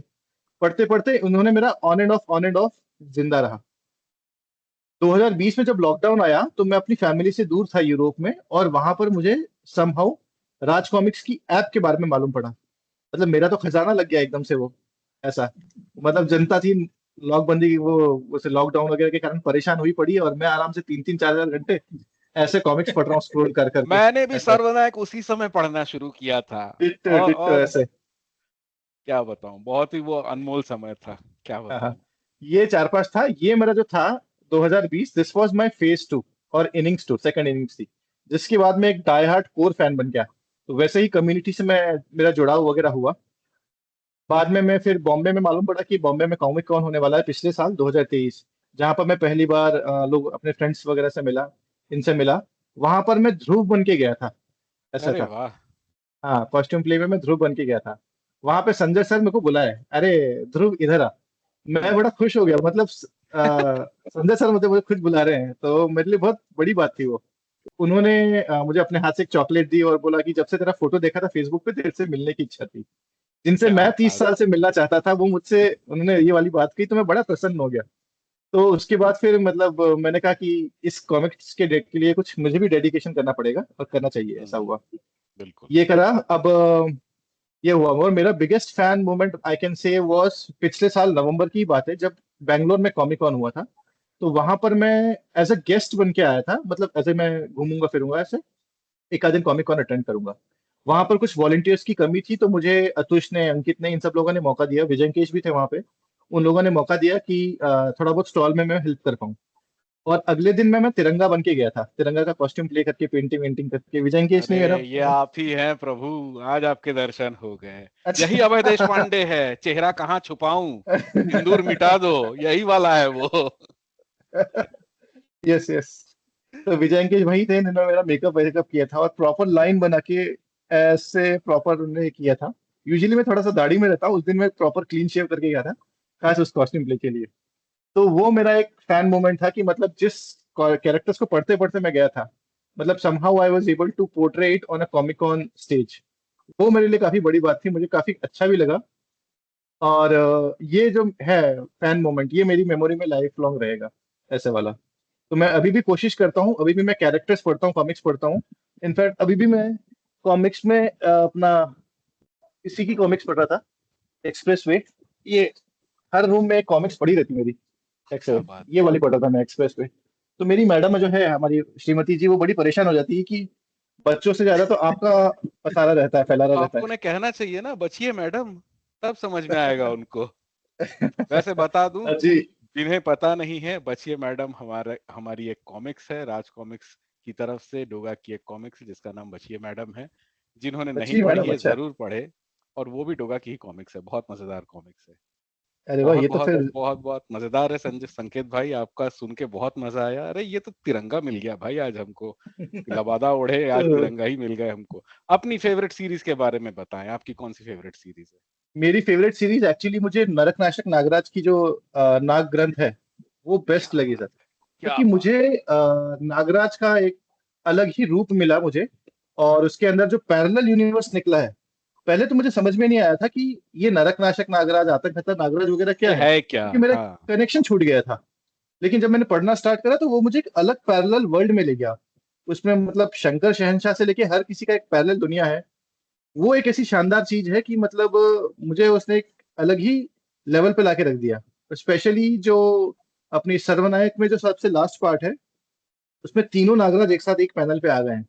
Speaker 5: पढ़ते पढ़ते उन्होंने मेरा ऑन एंड ऑफ जिंदा रहा। 2020 में जब लॉकडाउन आया तो मैं अपनी फैमिली से दूर था यूरोप में, और वहां पर मुझे समहाउ राज कॉमिक्स की ऐप के बारे में मालूम पड़ा। मतलब मेरा तो खजाना लग गया एकदम से वो, ऐसा। मतलब जनता थी लॉकबंदी की, वो लॉकडाउन वगैरह के कारण परेशान हुई पड़ी है, और मैं आराम से 3-3 4-4 घंटे ऐसे कॉमिक्स पढ़ रहा हूँ स्क्रॉल कर करके,
Speaker 1: मैंने भी
Speaker 5: ऐसा।
Speaker 1: सर्वनायक उसी समय पढ़ना शुरू किया था।
Speaker 5: डिट्टो डिट्टो
Speaker 1: और
Speaker 5: ऐसे।
Speaker 1: क्या बताऊं, बहुत ही वो अनमोल समय था, क्या
Speaker 5: हाँ हाँ।
Speaker 1: बताऊं।
Speaker 5: ये 4-5 था, ये मेरा जो था 2020, दिस वाज माय फेज 2 और इनिंग्स 2, सेकंड इनिंग्स थी। जिसके बाद मैं एक डाई हार्ट कोर फैन बन गया। तो वैसे ही कम्युनिटी से मेरा जुड़ाव वगैरह हुआ। बाद में मैं फिर बॉम्बे में मालूम पड़ा कि बॉम्बे में कॉमिक कॉन होने वाला है पिछले साल 2023, जहाँ पर मैं पहली बार लोग अपने फ्रेंड्स वगैरह से मिला, इनसे मिला। वहां पर मैं ध्रुव बन के गया था, ऐसा
Speaker 1: अरे
Speaker 5: था।
Speaker 1: वाह।
Speaker 5: हाँ, कॉस्ट्यूम प्ले में मैं ध्रुव बन के गया था। वहां पे संजय सर मेरे को बुलाए, अरे ध्रुव इधर आ। मैं बड़ा खुश हो गया, मतलब संजय सर मुझे खुद बुला रहे हैं, तो मेरे लिए बहुत बड़ी बात थी वो। उन्होंने मुझे अपने हाथ से एक चॉकलेट दी और बोला कि जब से तेरा फोटो देखा था फेसबुक पे, तेरे से मिलने की इच्छा थी। जिनसे
Speaker 1: क्या
Speaker 5: मैं 30
Speaker 1: बात
Speaker 5: साल
Speaker 1: है।
Speaker 5: से मिलना चाहता था, वो मुझसे, उन्होंने ये वाली बात कही, तो मैं बड़ा प्रसन्न हो गया। तो उसके बाद फिर मतलब मैंने कहा कि इस कॉमिक्स के डेट के लिए कुछ मुझे भी डेडिकेशन करना पड़ेगा और करना चाहिए, ऐसा हुआ।
Speaker 1: बिल्कुल।
Speaker 5: ये करा। अब ये हुआ। और मेरा biggest fan moment I can say was पिछले साल नवंबर की बात है, जब बैंगलोर में कॉमिक कॉन हुआ था। तो वहां पर मैं एज अ गेस्ट बन के आया था, मतलब ऐसे मैं घूमूंगा फिरूंगा, ऐसे एक आध दिन कॉमिक कॉन अटेंड करूंगा। वहां पर कुछ वॉलंटियर्स की कमी थी, तो मुझे अतुष ने, अंकित ने, इन सब लोगों ने मौका दिया, विजयकेश भी थे वहां पे। उन लोगों ने मौका दिया कि थोड़ा बहुत स्टॉल में मैं हेल्प कर पाऊँ। और अगले दिन मैं तिरंगा बन के गया था, तिरंगा का कॉस्ट्यूम प्ले करके, पेंटिंग वेंटिंग करके। विजयकेश
Speaker 1: अरे
Speaker 5: ने मेरा
Speaker 1: ये आप ही हैं प्रभु, आज आपके दर्शन हो गए।
Speaker 5: अच्छा।
Speaker 1: यही अभय देश पांडे है, चेहरा कहाँ छुपाऊं, सिंदूर मिटा दो, यही वाला है वो।
Speaker 5: Yes yes. तो विजयकेश वही थे जिन्होंने मेरा मेकअप वेकअप किया था, और प्रॉपर लाइन बना के ऐसे प्रॉपर उन्होंने किया था। यूजुअली मैं थोड़ा सा दाढ़ी में रहता हूँ, उस दिन मैं प्रॉपर क्लीन शेव करके गया था, खास उस कॉस्ट्यूम प्ले के लिए। तो वो मेरा एक फैन मोमेंट था कि मतलब जिस कैरेक्टर्स को पढ़ते पढ़ते मैं गया था, मतलब somehow I was able to portray it on a comic on stage. वो मेरे लिए काफी बड़ी बात थी, मुझे काफी अच्छा भी लगा। और ये जो है फैन मोमेंट, ये मेरी मेमोरी में लाइफ लॉन्ग रहेगा, ऐसे वाला। तो मैं अभी भी कोशिश करता हूँ, अभी भी मैं कैरेक्टर्स पढ़ता हूँ, कॉमिक्स पढ़ता हूँ। इनफैक्ट अभी भी मैं कॉमिक्स में अपना इसी की कॉमिक्स पढ़ रहा था, एक्सप्रेस वे। ये हर रूम में एक कॉमिक्स पड़ी रहती मेरी।
Speaker 1: क्या बात
Speaker 5: ये
Speaker 1: है।
Speaker 5: वाली पढ़ रहा था मैं, एक्सप्रेस पे। तो मेरी मैडम जो है, हमारी श्रीमती जी, वो बड़ी परेशान हो जाती है कि बच्चों से ज्यादा तो आपका पसारा रहता है, फैलारा रहता
Speaker 1: आपको ने कहना चाहिए ना, बचिए मैडम, तब समझ में आएगा उनको। वैसे बता दूं,
Speaker 5: जी।
Speaker 1: जिन्हें पता नहीं है, बचिए मैडम हमारी एक कॉमिक्स है, राज कॉमिक्स की तरफ से, डोगा की एक कॉमिक्स है जिसका नाम बचिए मैडम है। जिन्होंने नहीं
Speaker 5: अच्छी
Speaker 1: पढ़ी
Speaker 5: मैडम,
Speaker 1: है
Speaker 5: अच्छा।
Speaker 1: जरूर पढ़े। और वो भी डोगा की ही कॉमिक्स है, बहुत मजेदार कॉमिक्स है।
Speaker 5: अरे वाह,
Speaker 1: बहुत
Speaker 5: ये तो
Speaker 1: बहुत
Speaker 5: फिर।
Speaker 1: बहुत बहुत मजेदार है संजय, संकेत भाई, आपका सुन के बहुत मजा आया। अरे ये तो तिरंगा मिल गया भाई आज हमको, लबादा ओढ़े आज
Speaker 5: तो
Speaker 1: तिरंगा ही मिल गए हमको। अपनी फेवरेट सीरीज के बारे में बताएं, आपकी कौन सी फेवरेट सीरीज है?
Speaker 5: मेरी फेवरेट सीरीज एक्चुअली, मुझे नरक नाशक नागराज की जो नाग ग्रंथ है, वो
Speaker 1: क्या
Speaker 5: बेस्ट लगी
Speaker 1: बात
Speaker 5: सर।
Speaker 1: है, क्या
Speaker 5: क्योंकि
Speaker 1: बात
Speaker 5: मुझे नागराज का एक अलग ही रूप मिला मुझे। और उसके अंदर जो पैरेलल यूनिवर्स निकला है, पहले तो मुझे समझ में नहीं आया था कि ये नरक नाशक नागराज, आतंक खतर नागराज वगैरह
Speaker 1: है।
Speaker 5: क्या
Speaker 1: ये
Speaker 5: है,
Speaker 1: है क्या?
Speaker 5: क्योंकि मेरा
Speaker 1: हाँ।
Speaker 5: कनेक्शन छूट गया था। लेकिन जब मैंने पढ़ना स्टार्ट करा, तो वो मुझे एक अलग पैरेलल वर्ल्ड में ले गया। उसमें मतलब शंकर शहनशाह से लेके हर किसी का एक पैरेलल दुनिया है। वो एक ऐसी शानदार चीज है कि मतलब मुझे उसने एक अलग ही लेवल पे लाके रख दिया। स्पेशली जो अपनी सर्वनायक में जो सबसे लास्ट पार्ट है, उसमें तीनों नागराज एक साथ एक पैनल पे आ गए हैं।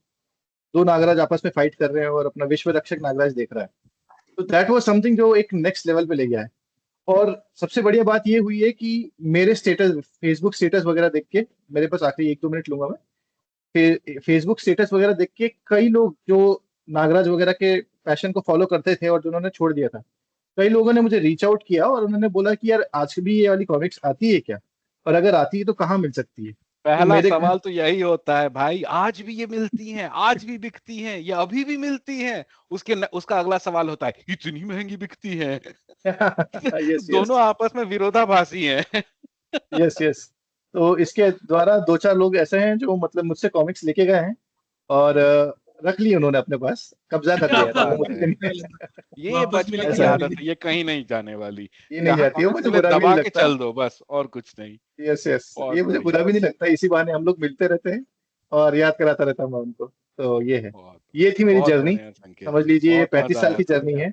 Speaker 5: दो नागराज आपस में फाइट कर रहे हैं, और अपना विश्व रक्षक नागराज देख रहा है। तो दैट वाज समथिंग जो एक नेक्स्ट लेवल पे ले गया है। और सबसे बढ़िया बात ये हुई है कि मेरे स्टेटस, फेसबुक स्टेटस वगैरह देख के, मेरे पास आखिरी 1-2 मिनट लूंगा मैं, फेसबुक स्टेटस वगैरह देख के कई लोग जो नागराज वगैरह के पैशन को फॉलो करते थे और जिन्होंने छोड़ दिया था, कई लोगों ने मुझे रीच आउट किया और उन्होंने बोला कि यार आज भी ये वाली कॉमिक्स आती है क्या, और अगर आती है तो कहाँ मिल सकती है। तो
Speaker 1: पहला
Speaker 5: मेरे घर
Speaker 1: सवाल तो यही होता है भाई, आज भी ये मिलती हैं, आज भी बिकती हैं, ये अभी भी मिलती हैं? उसका अगला सवाल होता है, इतनी महंगी बिकती हैं?
Speaker 5: यस
Speaker 1: दोनों
Speaker 5: यस।
Speaker 1: आपस में विरोधाभासी हैं।
Speaker 5: Yes yes. तो इसके द्वारा 2-4 लोग ऐसे हैं जो मतलब मुझसे कॉमिक्स लेके गए हैं, और रख ली उन्होंने अपने पास, कब्जा कर
Speaker 1: क्या
Speaker 5: लिया है, तो वो
Speaker 1: बात
Speaker 5: मुझे
Speaker 1: है, ये
Speaker 2: वापस
Speaker 1: बचपन
Speaker 2: मिलेगी
Speaker 1: की
Speaker 5: ऐसा
Speaker 2: या
Speaker 5: है।
Speaker 1: आदत
Speaker 2: मिलेगी?
Speaker 1: है, ये कहीं नहीं जाने वाली।
Speaker 5: ये नहीं
Speaker 1: जहां
Speaker 5: जाती है,
Speaker 1: कॉमिक्स
Speaker 5: मुझे
Speaker 1: मिले
Speaker 5: बुरा भी नहीं
Speaker 1: दबा के
Speaker 5: लगता।
Speaker 1: चल दो बस, और कुछ नहीं।
Speaker 5: यस यस,
Speaker 1: बहुत
Speaker 5: ये मुझे बुरा
Speaker 1: बढ़िया।
Speaker 5: भी नहीं लगता, इसी बहाने हम लोग मिलते रहते हैं और याद कराता रहता हूँ मैं उनको। तो ये है।
Speaker 1: बहुत
Speaker 5: ये थी मेरी
Speaker 1: बहुत
Speaker 5: जर्नी,
Speaker 1: बढ़िया संकेत,
Speaker 5: समझ लीजिए
Speaker 1: बहुत
Speaker 5: 35
Speaker 1: मजा
Speaker 5: साल
Speaker 1: आया
Speaker 5: की
Speaker 1: सुन
Speaker 5: जर्नी
Speaker 1: के।
Speaker 5: है।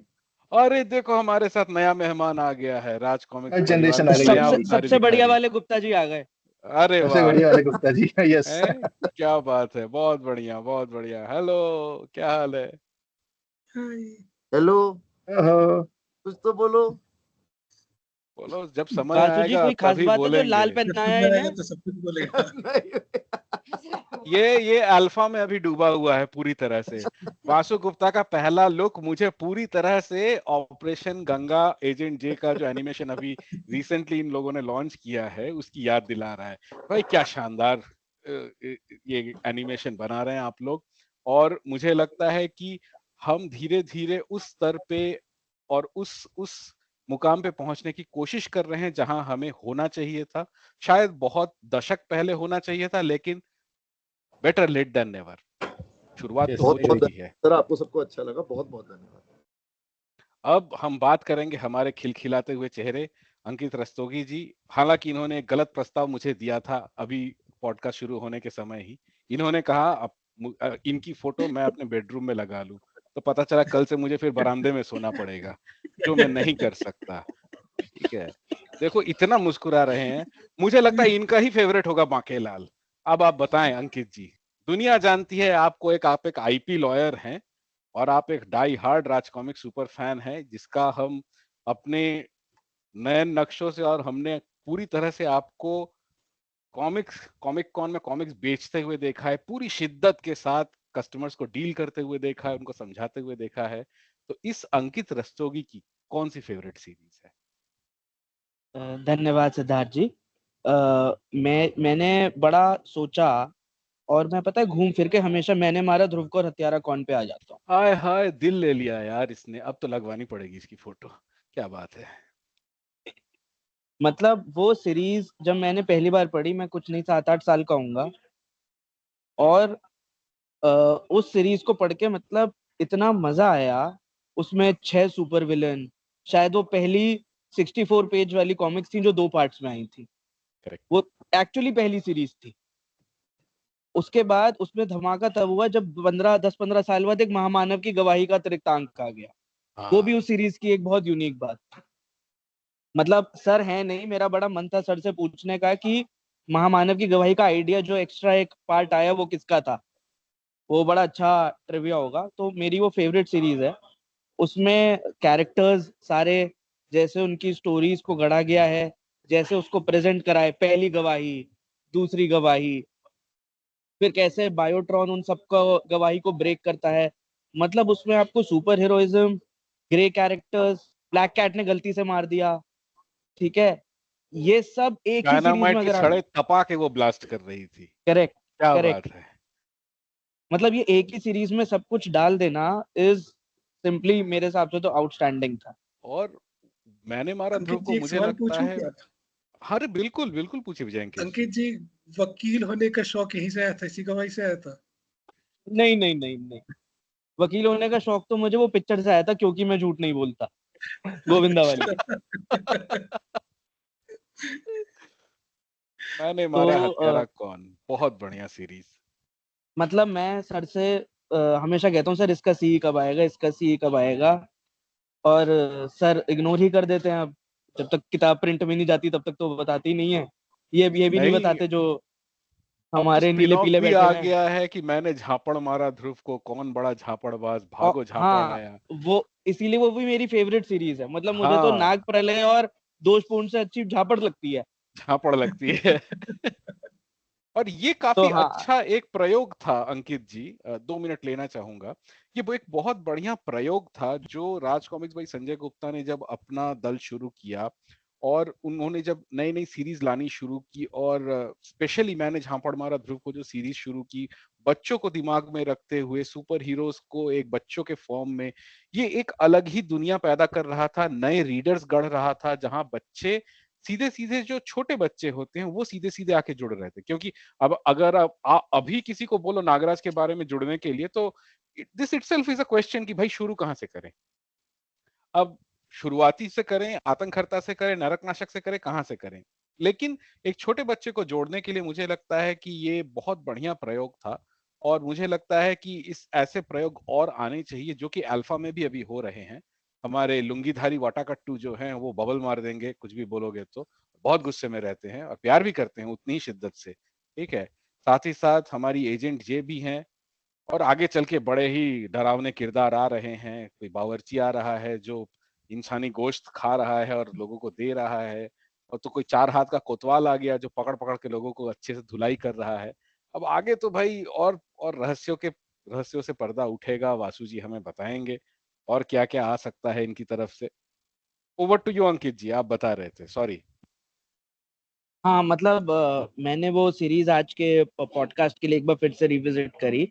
Speaker 1: अरे देखो, हमारे साथ नया मेहमान आ गया है, राज कॉमिक्स
Speaker 5: नई
Speaker 1: परिवार
Speaker 5: जनरेशन आ
Speaker 1: में
Speaker 5: गई है
Speaker 1: नया
Speaker 3: सबसे
Speaker 5: हमारी।
Speaker 1: उद्धारी
Speaker 3: सबसे बढ़िया
Speaker 1: भिखारी।
Speaker 3: वाले गुप्ता जी आ गए।
Speaker 1: अरे
Speaker 5: सबसे
Speaker 1: वाह।
Speaker 5: बढ़िया वाले गुप्ता जी। यस।
Speaker 1: है, क्या बात है, बहुत बढ़िया बहुत बढ़िया। हेलो, क्या हाल है?
Speaker 2: हाय।
Speaker 6: हेलो।
Speaker 5: ओहो।
Speaker 6: कुछ तो बोलो।
Speaker 1: बोलो, जब समय
Speaker 3: बासु जी
Speaker 1: आएगा
Speaker 3: कोई खास
Speaker 1: तभी
Speaker 3: बात है जो
Speaker 1: बोलेंगे।
Speaker 3: लाल
Speaker 2: जब
Speaker 3: पहनाया है
Speaker 2: समय आएगा
Speaker 3: इन्हें?
Speaker 2: तो सब कुछ बोलेगा।
Speaker 6: नहीं,
Speaker 1: ये अल्फा में अभी डूबा हुआ है पूरी तरह से। वासु गुप्ता का पहला लुक मुझे पूरी तरह से ऑपरेशन गंगा एजेंट जे का जो एनिमेशन अभी रिसेंटली इन लोगों ने लॉन्च किया है उसकी याद दिला रहा है। भाई क्या शानदार ये एनिमेशन बना रहे हैं आप लोग। और मुझे लगता है कि हम धीरे धीरे उस स्तर पे और उस मुकाम पे पहुंचने की कोशिश कर रहे हैं जहां हमें होना चाहिए था। शायद बहुत दशक पहले होना चाहिए था, लेकिन बेटर लेट देन नेवर। शुरुआत
Speaker 5: Yes,
Speaker 1: तो हो
Speaker 6: बहुत बहुत
Speaker 1: चुकी है।
Speaker 6: सर, आपको सबको अच्छा लगा, बहुत बहुत धन्यवाद।
Speaker 1: अब हम बात करेंगे हमारे खिलखिलाते हुए चेहरे अंकित रस्तोगी जी। हालांकि इन्होंने एक गलत प्रस्ताव मुझे दिया था अभी पॉडकास्ट शुरू होने के समय ही। इन्होंने कहा इनकी फोटो मैं अपने बेडरूम में लगा लूं, तो पता चला कल से मुझे फिर बरामदे में सोना पड़ेगा, जो मैं नहीं कर सकता। ठीक है, देखो इतना मुस्कुरा रहे हैं, मुझे लगता है इनका ही फेवरेट होगा बांकेलाल। अब आप बताएं अंकित जी, दुनिया जानती है आपको, आप एक आईपी लॉयर हैं और आप एक डाई हार्ड राज कॉमिक सुपर फैन हैं, जिसका हम अपने नए नक्शों से और हमने पूरी तरह से आपको कॉमिक कॉन में कॉमिक्स बेचते हुए देखा है, पूरी शिद्दत के साथ कस्टमर्स को डील करते हुए देखा है, उनको समझाते हुए देखा है। तो इस अंकित रस्तोगी की कौन सी फेवरेट सीरीज है?
Speaker 3: धन्यवाद सिद्धार्थ जी। मैंने बड़ा सोचा और मैं पता है घूम फिर के हमेशा मैंने मारा ध्रुव को और हत्यारा कौन पे आ जाता हूँ।
Speaker 1: हाय हाय, दिल ले लिया यार इसने। अब तो लगवानी पड़ेगी इसकी फोटो। क्या बात है।
Speaker 3: मतलब वो सीरीज जब मैंने पहली बार पढ़ी, मैं कुछ नहीं 7-8 साल का हूँगा, और उस सीरीज को पढ़ के मतलब इतना मजा आया। उसमें 6 सुपर विलन, शायद वो पहली 64 पेज वाली कॉमिक्स थी जो 2 पार्ट्स में आई थी।
Speaker 1: करेक्ट।
Speaker 3: वो एक्चुअली पहली सीरीज थी। उसके बाद उसमें धमाका तब हुआ जब 10-15 साल बाद एक महामानव की गवाही का अतिरिक्त अंक आ गया। वो भी उस सीरीज की एक बहुत यूनिक बात थी। मतलब सर है नहीं, मेरा बड़ा मन था सर से पूछने का कि महामानव की गवाही का आइडिया जो एक्स्ट्रा एक पार्ट आया वो किसका था। वो बड़ा अच्छा ट्रिविया होगा। तो मेरी वो फेवरेट सीरीज है। उसमें कैरेक्टर्स सारे, जैसे उनकी स्टोरीज को गढ़ा गया है, जैसे उसको प्रेजेंट करा है, पहली गवाही, दूसरी गवाही, फिर कैसे बायोट्रॉन उन सबको गवाही को ब्रेक करता है। मतलब उसमें आपको super heroism, grey characters, black cat ने गलती से मार दिया, ठीक है, ये सब एक ही सीरीज में
Speaker 1: डायनामाइट की
Speaker 3: अगर आप।
Speaker 1: छड़ें तपा के वो ब्लास्ट कर रही थी।
Speaker 3: करेक्ट,
Speaker 1: क्या
Speaker 3: करेक्ट।
Speaker 1: बात है।
Speaker 3: मतलब ये एक ही सीरीज में सब कुछ डाल देना इज सिंपली मेरे हिसाब से तो आउटस्टैंडिंग था।
Speaker 1: और मैंने मारा ध्रुव
Speaker 2: अंकित
Speaker 1: को
Speaker 2: जी एक
Speaker 1: मुझे
Speaker 2: सवाल
Speaker 1: लगता
Speaker 2: पूछूं
Speaker 1: है।
Speaker 2: क्या?
Speaker 1: अरे बिल्कुल बिल्कुल पूछिए विजय अंकेश जी।
Speaker 2: अंकित जी, वकील होने का शौक यहीं से आया था, इसी गवाही से आया था?
Speaker 3: नहीं नहीं नहीं नहीं, वकील होने का शौक तो मुझे वो पिक्चर से आया था, क्योंकि मैं झूठ नहीं बोलता, गोविंदा वाली।
Speaker 1: मैंने
Speaker 3: तो
Speaker 1: मारा हत्यारा कौन, बहुत बढ़िया सीरीज।
Speaker 3: मतलब मैं सर से हमेशा कहता हूँ सर इसका सी कब आएगा, इसका सी कब आएगा, और सर इग्नोर ही कर देते हैं। अब जब तक किताब प्रिंट में नहीं जाती तब तक तो वो बताते ही नहीं है। ये भी नहीं
Speaker 1: नहीं,
Speaker 3: बताते जो
Speaker 1: अब तो
Speaker 3: हमारे
Speaker 1: स्पिन
Speaker 3: नीले
Speaker 1: ऑफ
Speaker 3: पीले
Speaker 1: भी
Speaker 3: बैठे
Speaker 1: आ
Speaker 3: हुए हैं।
Speaker 1: गया है कि मैंने झापड़ मारा ध्रुव को, कौन बड़ा झापड़बाज,
Speaker 3: और
Speaker 1: भागो झापड़
Speaker 3: हाँ,
Speaker 1: आया।
Speaker 3: वो इसीलिए वो भी मेरी फेवरेट सीरीज है। मतलब मुझे तो
Speaker 1: हाँ,
Speaker 3: नाग प्रलय और दोषपूर्ण से अच्छी झापड़ लगती है।
Speaker 1: झापड़ लगती है। और ये
Speaker 3: तो
Speaker 1: काफी
Speaker 3: हाँ,
Speaker 1: अच्छा एक प्रयोग था अंकित जी। 2 मिनट लेना चाहूंगा। ये वो एक बहुत बढ़िया प्रयोग था जो राज कॉमिक्स भाई संजय गुप्ता ने जब अपना दल शुरू किया और उन्होंने जब नई नई सीरीज लानी शुरू की, और स्पेशली मैंने झापड़ मारा ध्रुव को जो सीरीज शुरू की, बच्चों को दिमाग में रखते हुए सुपर हीरोज को एक बच्चों के फॉर्म में, ये एक अलग ही दुनिया पैदा कर रहा था, नए रीडर्स गढ़ रहा था, जहां बच्चे सीधे सीधे, जो छोटे बच्चे होते हैं वो सीधे सीधे आके जुड़ रहे थे। क्योंकि अब अगर अभी किसी को बोलो नागराज के बारे में जुड़ने के लिए, तो this itself is a question कि भाई शुरू कहां से करें। अब शुरुआती से करें, आतंकहर्ता से करें, नरकनाशक से करें, कहां से करें। लेकिन एक छोटे बच्चे को जोड़ने के लिए मुझे लगता है कि ये बहुत बढ़िया प्रयोग था। और मुझे लगता है कि इस ऐसे प्रयोग और आने चाहिए, जो कि अल्फा में भी अभी हो रहे हैं। हमारे लुंगीधारी वाटाकट्टू जो हैं वो बबल मार देंगे कुछ भी बोलोगे तो, बहुत गुस्से में रहते हैं और प्यार भी करते हैं उतनी ही शिद्दत से। ठीक है, साथ ही साथ हमारी एजेंट जे भी हैं, और आगे चल के बड़े ही डरावने किरदार आ रहे हैं। कोई बावर्ची आ रहा है जो इंसानी गोश्त खा रहा है और लोगों को दे रहा है, और तो कोई 4 हाथ का कोतवाल आ गया जो पकड़ पकड़ के लोगों को अच्छे से धुलाई कर रहा है। अब आगे तो भाई और रहस्यों से पर्दा उठेगा, वासु जी हमें बताएंगे और क्या क्या आ सकता है इनकी तरफ से। ओवर टू यू अंकित जी, आप बता रहे थे, सॉरी।
Speaker 3: हाँ मतलब मैंने वो सीरीज आज के पॉडकास्ट के लिए एक बार फिर से रिविजिट करी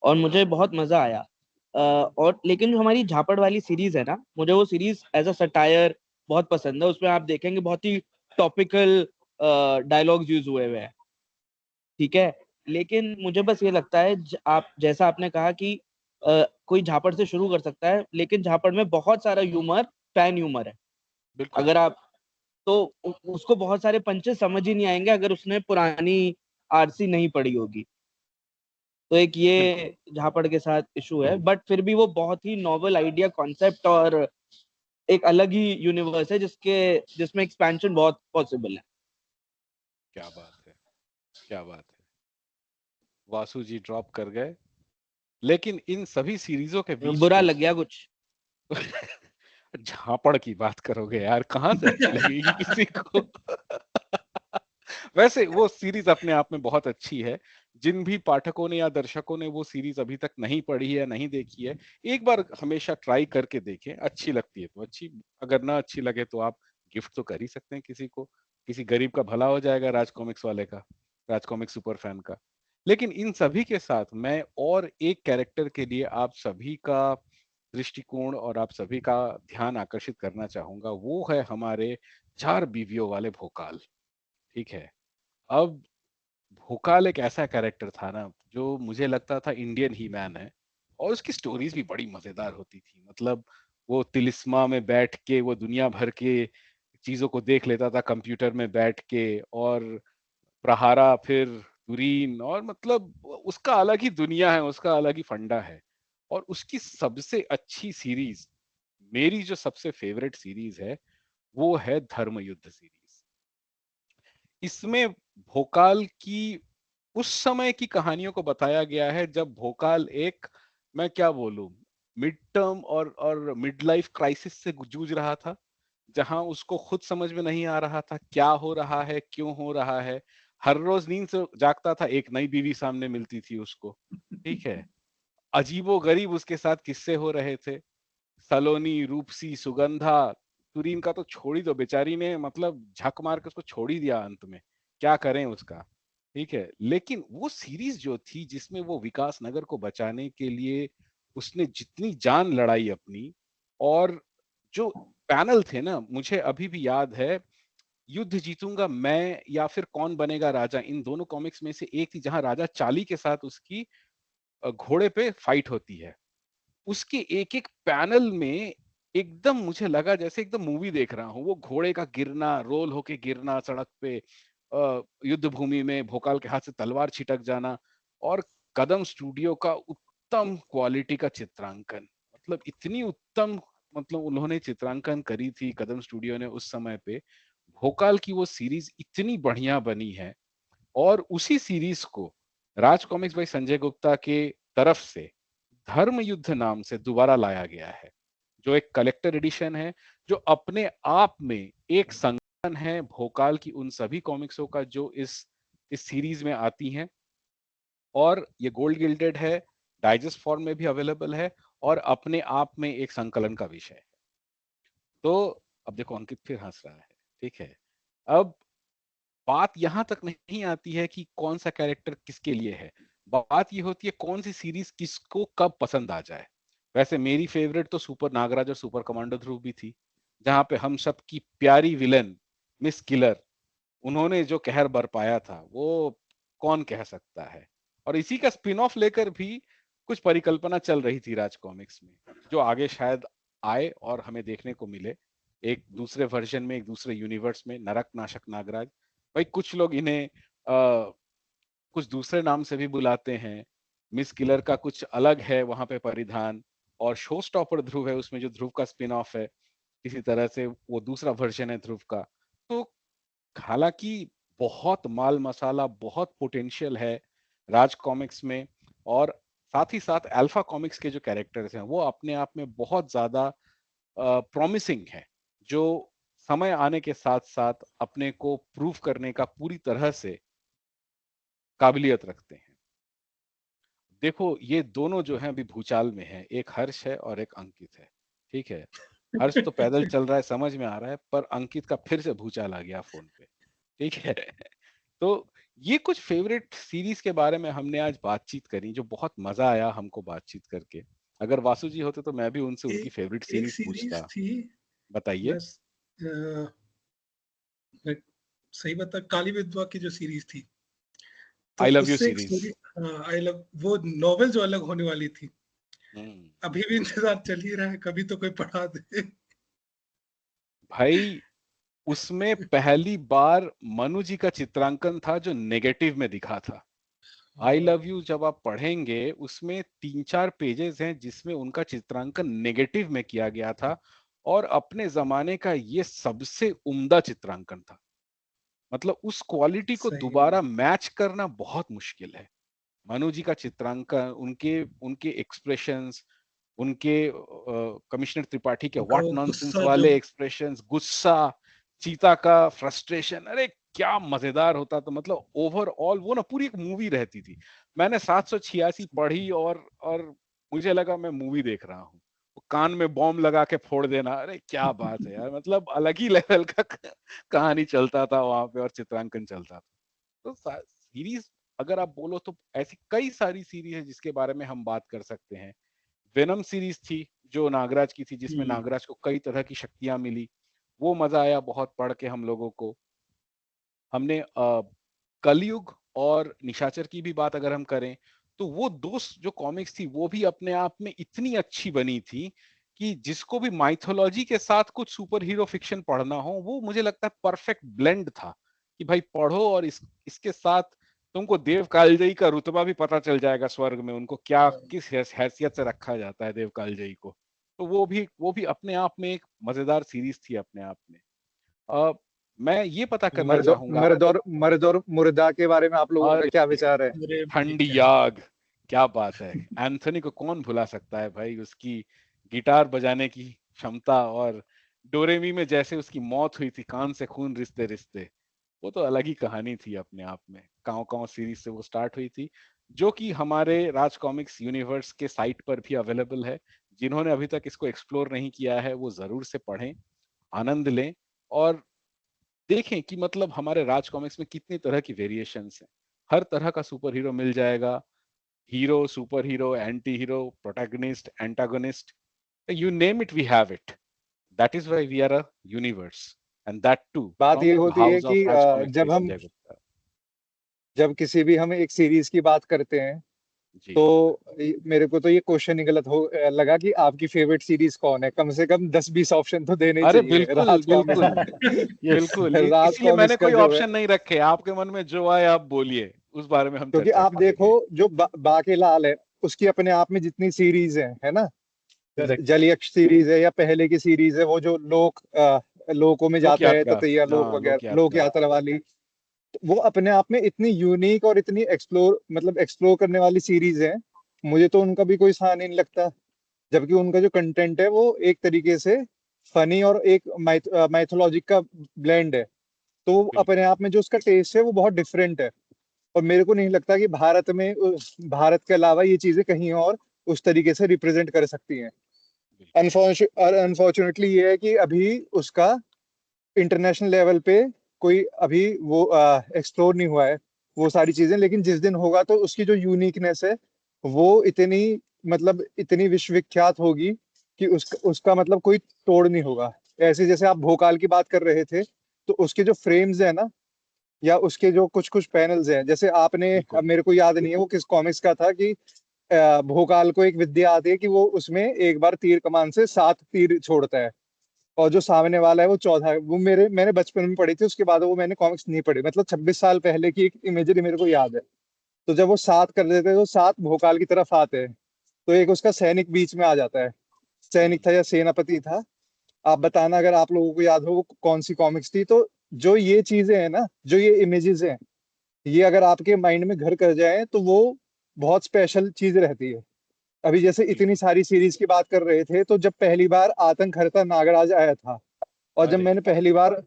Speaker 3: और मुझे बहुत मजा आया। और लेकिन जो हमारी झापड़ वाली सीरीज है ना, मुझे वो सीरीज एज अ सटायर बहुत पसंद है। उसमें आप देखेंगे बहुत ही टॉपिकल डायलॉग्स यूज हुए हुए हैं, ठीक है। लेकिन मुझे बस ये लगता है आप जैसा आपने कहा कि कोई झापड़ से शुरू कर सकता है, लेकिन झापड़ में बहुत सारा ह्यूमर फैन ह्यूमर है।
Speaker 1: बिल्कुल।
Speaker 3: अगर आप तो उसको बहुत सारे पंचेस समझ ही नहीं आएंगे अगर उसने पुरानी आरसी नहीं पढ़ी होगी। तो एक
Speaker 1: बिल्कुल।
Speaker 3: ये झापड़ के साथ इशू है, बट फिर भी वो बहुत ही नॉवल आइडिया कॉन्सेप्ट और एक अलग ही यूनिवर्स है जिसमें एक्सपेंशन बहुत पॉसिबल है।
Speaker 1: क्या बात है, क्या बात है। वासु जी ड्रॉप कर गए, लेकिन इन सभी सीरीजों के बीच
Speaker 3: बुरा
Speaker 1: में
Speaker 3: लग गया कुछ।
Speaker 1: झापड़ की बात करोगे यार, कहाँ से अच्छी लगेगी किसी को। वैसे वो सीरीज अपने आप में बहुत अच्छी है। जिन भी पाठकों ने या दर्शकों ने वो सीरीज अभी तक नहीं पढ़ी है, नहीं देखी है, एक बार हमेशा ट्राई करके देखें। अच्छी लगती है तो अच्छी, अगर ना अच्छी लगे तो आप गिफ्ट तो कर ही सकते हैं किसी को। किसी गरीब का भला हो जाएगा, राज कॉमिक्स वाले का, राज कॉमिक्स सुपर फैन का। लेकिन इन सभी के साथ मैं और एक कैरेक्टर के लिए आप सभी का दृष्टिकोण और आप सभी का ध्यान आकर्षित करना चाहूंगा। वो है हमारे 4 बीवियों वाले भोकाल। ठीक है। अब भोकाल एक ऐसा कैरेक्टर था ना, जो मुझे लगता था इंडियन ही मैन है। और उसकी स्टोरीज भी बड़ी मजेदार होती थी। मतलब वो तिलिस्मा में बैठ के वो दुनिया भर के चीजों को देख लेता था कंप्यूटर में बैठ के। और प्रहारा, फिर तुरीन, और मतलब उसका अलग ही दुनिया है, उसका अलग ही फंडा है। और उसकी सबसे अच्छी सीरीज, मेरी जो सबसे फेवरेट सीरीज है, वो है धर्म युद्ध सीरीज। इसमें भोकाल की उस समय की कहानियों को बताया गया है जब भोकाल एक, मैं क्या बोलूं, मिड टर्म और मिड लाइफ क्राइसिस से जूझ रहा था। जहां उसको खुद समझ में नहीं आ रहा था क्या हो रहा है, क्यों हो रहा है। हर रोज नींद से जागता था, एक नई बीवी सामने मिलती थी उसको। ठीक है। अजीबो गरीब उसके साथ किस्से हो रहे थे। सलोनी, रूपसी, सुगंधा, तुरीन का तो छोड़ ही दो, बेचारी ने मतलब झक मार के उसको छोड़ ही दिया अंत में। क्या करें उसका। ठीक है। लेकिन वो सीरीज जो थी जिसमें वो विकास नगर को बचाने के लिए उसने जितनी जान लड़ाई अपनी, और जो पैनल थे ना, मुझे अभी भी याद है, युद्ध जीतूंगा मैं या फिर कौन बनेगा राजा, इन दोनों कॉमिक्स में से एक थी जहां राजा चाली के साथ उसकी घोड़े पे फाइट होती है। उसके एक एक पैनल में एकदम मुझे लगा जैसे एकदम मूवी देख रहा हूँ। वो घोड़े का गिरना, रोल होके गिरना सड़क पे, युद्ध भूमि में भोकाल के हाथ से तलवार छिटक जाना, और कदम स्टूडियो का उत्तम क्वालिटी का चित्रांकन। मतलब इतनी उत्तम, मतलब उन्होंने चित्रांकन करी थी कदम स्टूडियो ने उस समय पे। भोकाल की वो सीरीज इतनी बढ़िया बनी है। और उसी सीरीज को राज कॉमिक्स भाई संजय गुप्ता के तरफ से धर्म युद्ध नाम से दोबारा लाया गया है, जो एक कलेक्टर एडिशन है, जो अपने आप में एक संकलन है भोकाल की उन सभी कॉमिक्सों का जो इस सीरीज में आती हैं। और ये गोल्ड गिल्डेड है, डाइजेस्ट फॉर्म में भी अवेलेबल है, और अपने आप में एक संकलन का विषय है। तो अब देखो अंकित फिर हंस रहा है। ठीक है। अब बात यहां तक नहीं आती है कि कौन सा कैरेक्टर किसके लिए है। बात ये होती है कौन सी सीरीज किसको कब पसंद आ जाए। वैसे मेरी फेवरेट तो सुपर नागराज और सुपर कमांडो ध्रुव भी थी, जहां पे हम सब की प्यारी विलन मिस किलर, उन्होंने जो कहर बरपाया था वो कौन कह सकता है। और इसी का स्पिन ऑफ लेकर भी कुछ परिकल्पना चल रही थी राज कॉमिक्स में, जो आगे शायद आए और हमें देखने को मिले एक दूसरे वर्जन में, एक दूसरे यूनिवर्स में, नरक नाशक नागराज। भाई कुछ लोग इन्हें कुछ दूसरे नाम से भी बुलाते हैं। मिस किलर का कुछ अलग है वहां पे परिधान, और शो स्टॉपर ध्रुव है उसमें, जो ध्रुव का स्पिन ऑफ है, किसी तरह से वो दूसरा वर्जन है ध्रुव का। तो हालांकि बहुत माल मसाला, बहुत पोटेंशियल है राज कॉमिक्स में। और साथ ही साथ अल्फा कॉमिक्स के जो कैरेक्टर्स हैं वो अपने आप में बहुत ज्यादा प्रॉमिसिंग है, जो समय आने के साथ साथ अपने को प्रूव करने का पूरी तरह से काबिलियत रखते हैं। देखो ये दोनों जो हैं अभी भूचाल में हैं, एक हर्ष है और एक अंकित है, ठीक है। हर्ष तो पैदल चल रहा है, समझ में आ रहा है, पर अंकित का फिर से भूचाल आ गया फोन पे, ठीक है। तो ये कुछ फेवरेट सीरीज के बारे में हमने आज बातचीत करी, जो बहुत मजा आया हमको बातचीत करके। अगर वासु जी होते तो मैं भी उनसे उनकी फेवरेट
Speaker 2: एक
Speaker 1: सीरीज
Speaker 2: सीरीज
Speaker 1: पूछता।
Speaker 2: थी,
Speaker 1: बताइए।
Speaker 2: बस मैं सही बता, काली विधवा की जो सीरीज थी, तो
Speaker 1: आई लव यू
Speaker 2: उससे एक
Speaker 1: सीरीज।
Speaker 2: स्टोरी, आई लव, वो नॉवेल जो अलग होने वाली थी,
Speaker 1: हम्म।
Speaker 2: अभी भी इंतजार चल ही रहा है, कभी तो कोई पढ़ा दे।
Speaker 1: भाई उसमें पहली बार मनु जी का चित्रांकन था जो नेगेटिव में दिखा था। आई लव यू जब आप पढ़ेंगे उसमें 3-4 पेजेस हैं जिसमें उनका चित्रांकन नेगेटिव में किया गया था, और अपने जमाने का ये सबसे उम्दा चित्रांकन था। मतलब उस क्वालिटी को
Speaker 2: सही
Speaker 1: दोबारा
Speaker 2: में।
Speaker 1: मैच करना बहुत मुश्किल है। मनु जी का चित्रांकन, उनके उनके एक्सप्रेशंस, उनके कमिश्नर त्रिपाठी के
Speaker 2: उनका
Speaker 1: व्हाट
Speaker 2: वो
Speaker 1: नॉनसेंस
Speaker 2: गुस्सा
Speaker 1: वाले
Speaker 2: जब,
Speaker 1: एक्सप्रेशंस, गुस्सा, चीता का फ्रस्ट्रेशन, अरे क्या मजेदार होता था। मतलब ओवरऑल वो ना पूरी एक मूवी रहती थी। मैंने 786 पढ़ी और मुझे लगा मैं मूवी देख रहा हूँ। वो कान में बॉम्ब लगा के फोड़ देना, अरे क्या बात है यार। मतलब अलग ही लेवल का कहानी चलता था वहां पे और चित्रांकन चलता था। तो सीरीज अगर आप बोलो तो ऐसी कई सारी सीरीज है जिसके बारे में हम बात कर सकते हैं। वेनम सीरीज थी जो नागराज की थी, जिसमें नागराज को कई तरह की शक्तियां मिली। वो मजा आया बहुत पढ़ के हम लोगों को। हमने कलयुग और निशाचर की भी बात अगर हम करें तो वो दो जो कॉमिक्स थी वो भी अपने आप में इतनी अच्छी बनी थी कि जिसको भी माइथोलॉजी के साथ कुछ सुपर हीरो फिक्शन पढ़ना हो, वो मुझे लगता है परफेक्ट ब्लेंड था कि भाई पढ़ो और इसके साथ तुमको देव कालजयी का रुतबा भी पता चल जाएगा स्वर्ग में, उनको क्या किस हैसियत से रखा जाता है देव कालजयी को। तो वो भी अपने आप में एक मजेदार सीरीज थी अपने आप में। मैं ये पता करना
Speaker 4: मर्द
Speaker 1: चाहूंगा।
Speaker 4: मर्द और मुर्दा के बारे में आप लोगों का
Speaker 1: और
Speaker 4: क्या विचार है?
Speaker 2: मेरे भाई
Speaker 1: ठंडी
Speaker 2: क्या,
Speaker 1: आग, क्या बात है। एंथोनी को कौन भुला सकता है भाई, उसकी गिटार बजाने की क्षमता, और डोरेमी में जैसे उसकी मौत हुई थी कान से खून रिश्ते रिश्ते, वो तो अलग ही कहानी थी अपने आप में। कांव कांव सीरीज से वो स्टार्ट हुई थी, जो कि हमारे राज कॉमिक्स यूनिवर्स के साइट पर भी अवेलेबल है। जिन्होंने अभी तक इसको एक्सप्लोर नहीं किया है वो जरूर से पढ़ें, आनंद लें, और देखें कि मतलब हमारे राज कॉमिक्स में कितनी तरह की वेरिएशंस हैं। हर तरह का सुपर हीरो मिल जाएगा, hero, super hero, anti hero, protagonist, antagonist, you name it, we have it. That is why we are a universe, and that too
Speaker 4: बात
Speaker 1: from
Speaker 4: ये
Speaker 1: the
Speaker 4: होती है
Speaker 1: house
Speaker 4: कि
Speaker 1: of Raj Comics by
Speaker 4: जब
Speaker 1: Sanjay Gupta
Speaker 4: किसी भी हम एक सीरीज की बात करते हैं
Speaker 1: जी।
Speaker 4: तो मेरे को तो ये क्वेश्चन ही गलत हो लगा कि आपकी फेवरेट सीरीज कौन है। कम से कम 10-20 ऑप्शन तो देने
Speaker 1: अरे
Speaker 4: चाहिए।
Speaker 1: बिल्कुल बिल्कुल
Speaker 3: यस।
Speaker 1: बिल्कुल,
Speaker 4: राज
Speaker 1: इसीलिए
Speaker 4: कॉमिक्स
Speaker 1: मैंने
Speaker 4: का
Speaker 1: कोई
Speaker 4: जो है,
Speaker 1: ऑप्शन नहीं रखे। आपके मन में जो आए आप बोलिए, उस बारे में हम
Speaker 4: क्योंकि
Speaker 1: चर्चा
Speaker 4: आप देखो
Speaker 1: करेंगे।
Speaker 4: जो बाकेलाल है, उसकी अपने आप में जितनी सीरीज है ना,
Speaker 3: करेक्ट।
Speaker 4: जलियक्ष सीरीज है या पहले की सीरीज है वो जो लोकों में
Speaker 1: लोक
Speaker 4: जाता है,
Speaker 1: यात्रा,
Speaker 4: ततैया लोक
Speaker 1: हाँ लोक
Speaker 4: वगैरह, लोक
Speaker 1: यात्रा।
Speaker 4: यात्रा वाली, तो वो अपने आप में इतनी यूनिक और इतनी एक्सप्लोर करने वाली सीरीज है। मुझे तो उनका भी कोई स्थान ही नहीं लगता, जबकि उनका जो कंटेंट है वो एक तरीके से फनी और एक माइथोलॉजिक का ब्लेंड है। तो वो
Speaker 1: बिल्कुल
Speaker 4: अपने आप में जो उसका टेस्ट है वो बहुत डिफरेंट है। और मेरे को नहीं लगता कि भारत के अलावा ये चीजें कहीं और उस तरीके से रिप्रेजेंट कर सकती हैं।
Speaker 1: बिल्कुल।
Speaker 4: अनफॉर्चुनेटली ये है कि अभी उसका इंटरनेशनल लेवल पे कोई अभी वो एक्सप्लोर नहीं हुआ है वो सारी चीजें। लेकिन जिस दिन होगा तो उसकी जो यूनिकनेस है वो इतनी विश्वविख्यात होगी कि उसका मतलब कोई तोड़ नहीं होगा। ऐसे जैसे आप भोकाल की बात कर रहे थे, तो उसके जो फ्रेम्स है ना, या उसके जो कुछ कुछ पैनल्स हैं, जैसे आपने, अब
Speaker 1: बिल्कुल
Speaker 4: मेरे को याद नहीं है वो किस कॉमिक्स का था, कि भोकाल को एक विद्या आती है कि वो उसमें एक बार तीर कमान से 7 तीर छोड़ता है, और जो सामने वाला है वो 14 है। वो मैंने बचपन में पढ़ी थी, उसके बाद वो मैंने कॉमिक्स नहीं पढ़ी। मतलब 26 साल पहले की एक इमेजरी मेरे को याद है। तो जब वो 7 कर देते हैं तो 7 भोकाल की तरफ आते हैं, तो एक उसका सैनिक बीच में आ जाता है। सैनिक था या सेनापति था, आप बताना अगर आप लोगों को याद हो वो कौन सी कॉमिक्स थी। तो जो ये चीजें हैं ना, जो ये इमेजेस हैं, ये अगर आपके माइंड में घर कर जाए तो वो बहुत स्पेशल चीज रहती है। अभी जैसे इतनी
Speaker 1: बिल्कुल।
Speaker 4: सारी सीरीज की बात कर रहे थे, तो जब पहली बार आतंक हरता नागराज आया था, और जब
Speaker 1: अरे
Speaker 4: मैंने पहली बार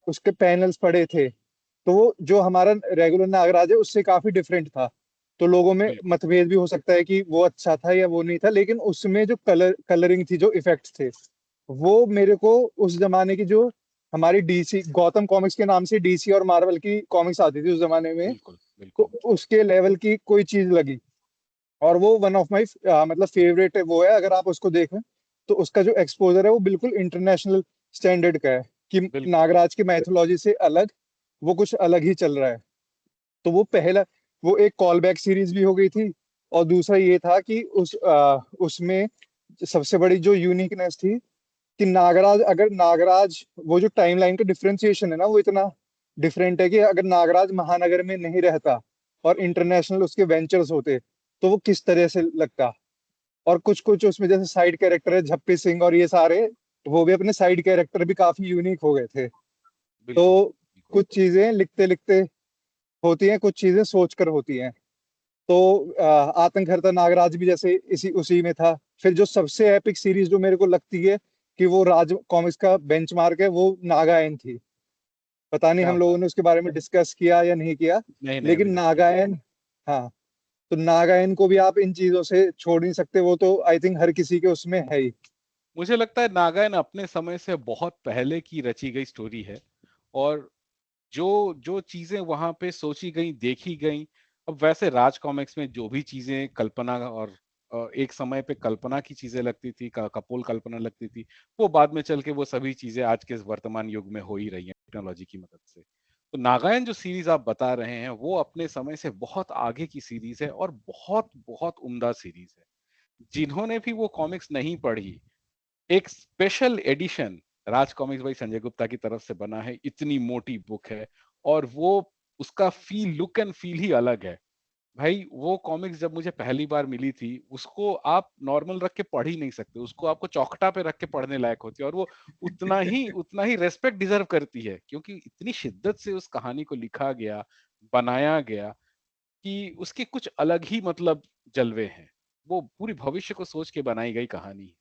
Speaker 4: उसके पैनल्स पढ़े थे, तो वो जो हमारा रेगुलर नागराज है उससे काफी डिफरेंट था। तो लोगों में
Speaker 1: बिल्कुल
Speaker 4: मतभेद भी हो सकता है कि वो अच्छा था या वो नहीं था, लेकिन उसमें जो कलरिंग थी, जो इफेक्ट्स थे, वो मेरे को उस जमाने की जो हमारी डीसी गौतम कॉमिक्स के नाम से डीसी और मार्वल की कॉमिक्स आती थी उस जमाने में,
Speaker 1: बिल्कुल
Speaker 4: तो
Speaker 1: बिल्कुल
Speaker 4: उसके लेवल की कोई चीज लगी। और वो वन ऑफ माई मतलब फेवरेट वो है। अगर आप उसको देखें तो उसका जो एक्सपोजर है वो बिल्कुल इंटरनेशनल स्टैंडर्ड का है, कि
Speaker 1: बिल्कुल
Speaker 4: नागराज की मैथोलॉजी से अलग वो कुछ अलग ही चल रहा है। तो वो पहला, वो एक कॉल बैक सीरीज भी हो गई थी। और दूसरा ये था कि उसमें सबसे बड़ी जो यूनिकनेस थी कि नागराज, अगर नागराज, वो जो टाइमलाइन का डिफरेंशिएशन है ना, वो इतना डिफरेंट है कि अगर नागराज महानगर में नहीं रहता और इंटरनेशनल उसके वेंचर्स होते तो वो किस तरह से लगता। और कुछ कुछ उसमें जैसे साइड कैरेक्टर है झप्पी सिंह और ये सारे, वो भी अपने साइड कैरेक्टर भी काफी यूनिक हो गए थे।
Speaker 1: बिल्कुल
Speaker 4: तो
Speaker 1: बिल्कुल
Speaker 4: कुछ चीजें लिखते लिखते होती हैं, कुछ चीजें सोच कर होती हैं। तो आतंक हरता नागराज भी जैसे इसी उसी में था। फिर जो सबसे एपिक सीरीज जो मेरे को लगती है कि वो राज कॉमिक्स का बेंचमार्क है, वो नागायन थी। पता नहीं
Speaker 1: क्या
Speaker 4: हम लोगों
Speaker 1: बात।
Speaker 4: ने उसके बारे में डिस्कस किया या नहीं किया,
Speaker 1: नहीं नहीं, अभी
Speaker 4: लेकिन
Speaker 1: नहीं किया।
Speaker 4: नागायन, हाँ, तो नागायन को भी आप इन चीजों से छोड़ नहीं सकते। वो तो आई थिंक हर किसी के उसमें है ही।
Speaker 1: मुझे लगता है नागायन अपने समय से बहुत पहले की रची गई स्टोरी है, और जो जो चीजें वहां पे सोची गई, देखी गई, अब वैसे राज कॉमिक्स में जो भी चीजें कल्पना और एक समय पे कल्पना की चीजें लगती थी, कपोल कल्पना लगती थी, वो बाद में चल के वो सभी चीजें आज के इस वर्तमान युग में हो ही रही हैं टेक्नोलॉजी की मदद से। तो नागायन जो सीरीज आप बता रहे हैं वो अपने समय से बहुत आगे की सीरीज है, और बहुत बहुत उम्दा सीरीज है। जिन्होंने भी वो कॉमिक्स नहीं पढ़ी, एक स्पेशल एडिशन राज कॉमिक्स भाई संजय गुप्ता की तरफ से बना है, इतनी मोटी बुक है, और वो उसका फील, लुक एंड फील ही अलग है। भाई वो कॉमिक्स जब मुझे पहली बार मिली थी, उसको आप नॉर्मल रख के पढ़ ही नहीं सकते, उसको आपको चौखटा पे रख के पढ़ने लायक होती है, और वो उतना ही रेस्पेक्ट डिजर्व करती है, क्योंकि इतनी शिद्दत से उस कहानी को लिखा गया, बनाया गया, कि उसके कुछ अलग ही मतलब जलवे हैं। वो पूरी भविष्य को सोच के बनाई गई कहानी है।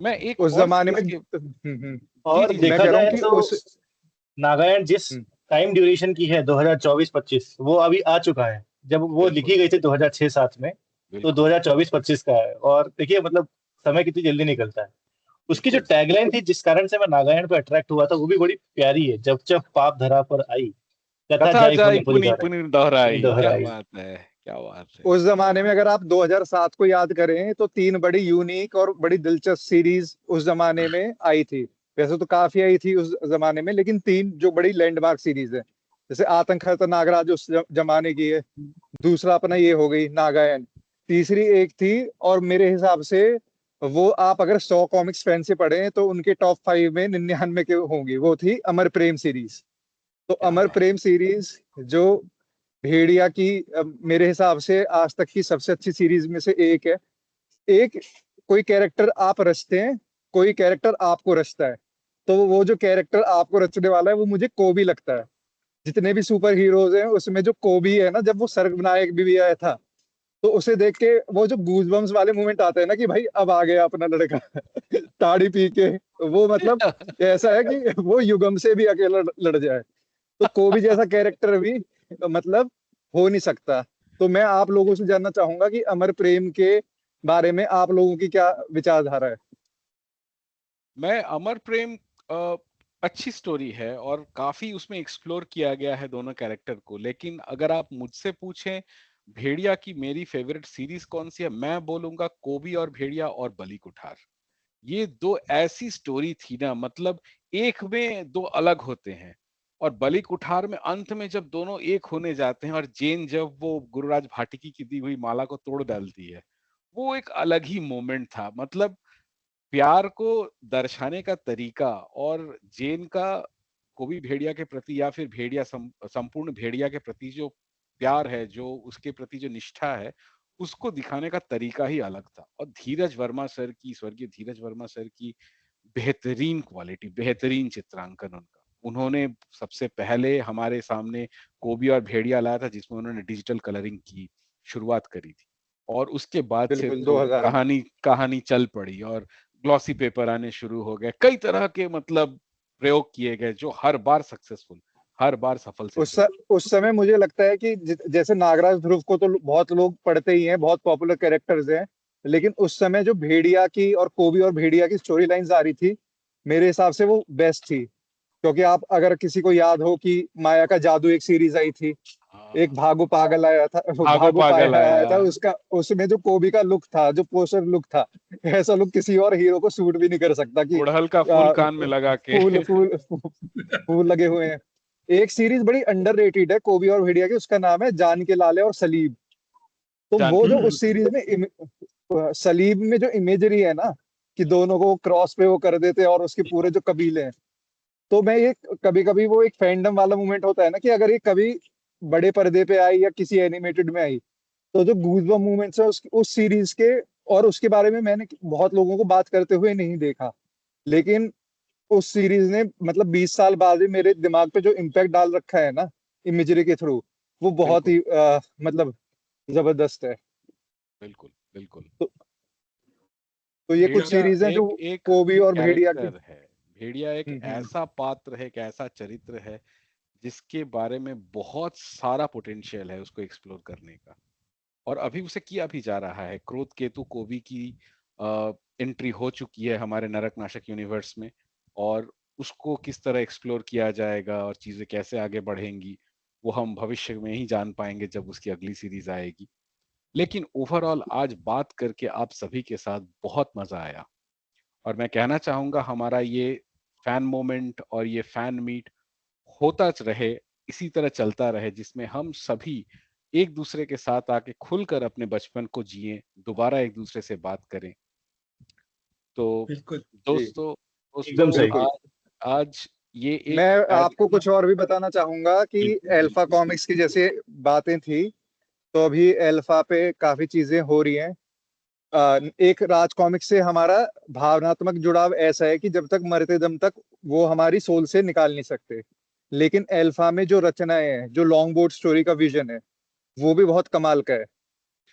Speaker 1: मैं एक
Speaker 4: उस
Speaker 1: और
Speaker 4: जमाने में
Speaker 1: सीरीज के जी
Speaker 5: और
Speaker 1: जी जी
Speaker 4: मैं
Speaker 5: देखा
Speaker 4: कह रहा हूँ
Speaker 5: जाए
Speaker 4: कि
Speaker 5: तो
Speaker 4: उस
Speaker 5: नागालैंड जिस
Speaker 4: हम्म,
Speaker 5: टाइम ड्यूरेशन की है 2024-25, वो अभी आ चुका है। जब वो
Speaker 1: बिल्कुल
Speaker 5: लिखी गई थी 2006-7 में, तो
Speaker 1: बिल्कुल
Speaker 5: 2024-25 का है। और देखिए मतलब समय कितनी जल्दी निकलता है। उसकी जो
Speaker 1: बिल्कुल
Speaker 5: टैगलाइन थी, जिस कारण से मैं नागालैंड पे अट्रैक्ट हुआ था, वो भी बड़ी प्यारी है। जब जब पाप धरा पर आई, कथा
Speaker 1: कथा
Speaker 5: जाई
Speaker 1: जाई
Speaker 5: पुनि पुनि
Speaker 1: पुनी
Speaker 5: दोहराई,
Speaker 1: पुनी
Speaker 5: पुनि
Speaker 1: दोहराई, क्या
Speaker 5: दोहराई।
Speaker 1: बात है, क्या बात है।
Speaker 4: उस जमाने में अगर आप 2007 को याद करें तो तीन बड़ी यूनिक और बड़ी दिलचस्प सीरीज उस जमाने में आई थी। वैसे तो काफी आई थी उस जमाने में, लेकिन तीन जो बड़ी लैंडमार्क सीरीज है, जैसे आतंक खतरा नागराज उस जमाने की है, दूसरा अपना ये हो गई नागायन, तीसरी एक थी, और मेरे हिसाब से वो आप अगर 100 कॉमिक्स फैन से पढ़े तो उनके टॉप 5 में 99 के होंगी, वो थी अमर प्रेम सीरीज। तो
Speaker 1: क्या
Speaker 4: अमर
Speaker 1: बात।
Speaker 4: प्रेम सीरीज जो भेड़िया की मेरे हिसाब से आज तक की सबसे अच्छी सीरीज में से एक है। एक, कोई कैरेक्टर आप रचते हैं, कोई कैरेक्टर आपको रचता है। तो वो जो कैरेक्टर आपको रचने वाला है वो मुझे कोबी लगता है। जितने भी सुपर हीरोज हैं उसमें जो कोबी है ना, जब वो सर्वनायक भी आया था, तो उसे देख के वो जो गूजबम्स वाले मोमेंट आते हैं ना, कि भाई अब आ गया अपना लड़का ताड़ी पी के, वो मतलब ऐसा है कि वो युगम से भी अकेला लड़ जाए। तो कोबी जैसा कैरेक्टर भी मतलब हो नहीं सकता। तो मैं आप लोगों से जानना चाहूंगा कि अमर प्रेम के बारे में आप लोगों की क्या विचारधारा है।
Speaker 1: मैं अमर प्रेम अच्छी स्टोरी है, और काफी उसमें एक्सप्लोर किया गया है दोनों कैरेक्टर को, लेकिन अगर आप मुझसे पूछें भेड़िया की मेरी फेवरेट सीरीज कौन सी है, मैं बोलूंगा कोबी और भेड़िया और बली कुठार। ये दो ऐसी स्टोरी थी ना, मतलब एक में दो अलग होते हैं, और बलि कुठार में अंत में जब दोनों एक होने जाते हैं, और जेन जब वो गुरुराज भाटिकी की दी हुई माला को तोड़ डालती है, वो एक अलग ही मोमेंट था। मतलब प्यार को दर्शाने का तरीका, और जेन का कोबी भेड़िया के प्रति, या फिर भेड़िया संपूर्ण भेड़िया के प्रति जो प्यार है, जो उसके प्रति जो निष्ठा है, उसको दिखाने का तरीका ही अलग था। और धीरज वर्मा सर की, स्वर्गीय धीरज वर्मा सर की बेहतरीन क्वालिटी, बेहतरीन चित्रांकन उनका। उन्होंने सबसे पहले हमारे सामने कोबी और भेड़िया लाया था, जिसमें उन्होंने डिजिटल कलरिंग की शुरुआत करी थी, और उसके बाद से
Speaker 4: बिल्कुल
Speaker 1: तो
Speaker 4: 2000 में।
Speaker 1: कहानी कहानी चल पड़ी, और ग्लॉसी पेपर आने शुरू हो गए, कई तरह के मतलब प्रयोग किए गए, जो हर बार सक्सेसफुल। हर बार सफल
Speaker 4: उस
Speaker 1: सिद्ध हुए।
Speaker 4: उस समय मुझे लगता है कि जैसे नागराज ध्रुव को तो बहुत लोग पढ़ते ही हैं, बहुत पॉपुलर कैरेक्टर्स हैं, लेकिन उस समय जो भेड़िया की और कोबी और भेड़िया की स्टोरी लाइंस आ रही थी, मेरे हिसाब से वो बेस्ट थी। क्योंकि आप अगर किसी को याद हो कि माया का जादू एक सीरीज आई थी, एक
Speaker 1: हाँ,
Speaker 4: भागो पागल आया था,
Speaker 1: भागो
Speaker 4: भागो
Speaker 1: पागल
Speaker 4: पाया आया
Speaker 1: आया।
Speaker 4: था, उसका उसमें जो कोबी का लुक था, जो पोस्टर लुक था, ऐसा लुक किसी और हीरो को सूट भी नहीं कर सकता कि
Speaker 1: गुड़हल का फूल कान में लगा के।
Speaker 4: फूल फूल फूल लगे हुए हैं। एक सीरीज बड़ी अंडररेटेड है कोबी और भेड़िया की, उसका नाम है जान के लाले और सलीब। तो
Speaker 1: जान
Speaker 4: वो
Speaker 1: के
Speaker 4: जो
Speaker 1: लाल।
Speaker 4: उस सीरीज में सलीब में जो इमेजरी है ना, कि दोनों को क्रॉस पे वो कर देते हैं और उसके पूरे जो कबीले हैं, तो मैं ये कभी कभी वो एक फैंडम वाला मोमेंट होता है ना, कि अगर ये कभी बड़े पर्दे पे आई या किसी एनिमेटेड में आई, तो जो गूजबम्प मूवमेंट्स है उस सीरीज के, और उसके बारे में मैंने बहुत लोगों को बात करते हुए नहीं देखा, लेकिन उस सीरीज ने मतलब 20 साल बाद भी मेरे दिमाग पे जो इम्पैक्ट डाल रखा है ना, इमेजरी के थ्रू, वो बहुत
Speaker 1: बिल्कुल
Speaker 4: ही मतलब जबरदस्त है।
Speaker 1: बिल्कुल बिल्कुल।
Speaker 4: तो, तो ये कुछ
Speaker 1: भेड़िया
Speaker 4: सीरीज हैं जो
Speaker 1: एक एक
Speaker 4: कोबी और भेड़िया की।
Speaker 1: कैरेक्टर है। भेड़िया एक
Speaker 4: हम्म।
Speaker 1: ऐसा पात्र है, एक ऐसा चरित्र है जिसके बारे में बहुत सारा पोटेंशियल है उसको एक्सप्लोर करने का, और अभी उसे किया भी जा रहा है। क्रोध केतु कोबी की एंट्री हो चुकी है हमारे नरक नाशक यूनिवर्स में, और उसको किस तरह एक्सप्लोर किया जाएगा और चीजें कैसे आगे बढ़ेंगी, वो हम भविष्य में ही जान पाएंगे जब उसकी अगली सीरीज आएगी। लेकिन ओवरऑल आज बात करके आप सभी के साथ बहुत मजा आया, और मैं कहना चाहूंगा हमारा ये फैन मोमेंट और ये फैन मीट होता रहे, इसी तरह चलता रहे, जिसमें हम सभी एक दूसरे के साथ आके खुलकर अपने बचपन को जिए, दोबारा एक दूसरे से बात करें। तो
Speaker 2: बिल्कुल।
Speaker 4: जी
Speaker 1: दोस्तों
Speaker 5: एकदम
Speaker 1: दोस्तों
Speaker 5: सही।
Speaker 4: बिल्कुल।
Speaker 1: आज ये
Speaker 4: मैं
Speaker 1: एक
Speaker 4: आपको
Speaker 1: कार्यक्रम।
Speaker 4: कुछ और भी बताना चाहूंगा कि
Speaker 1: बिल्कुल
Speaker 4: अल्फा
Speaker 1: बिल्कुल।
Speaker 4: कॉमिक्स की जैसे बातें थी, तो अभी अल्फा पे काफी चीजें हो रही हैं। एक राज कॉमिक्स से हमारा भावनात्मक जुड़ाव ऐसा है कि जब तक मरते दम तक वो हमारी सोल से निकाल नहीं सकते, लेकिन अल्फा में जो रचनाएं हैं, जो लॉन्ग बोर्ड स्टोरी का विजन है, वो भी बहुत कमाल का है।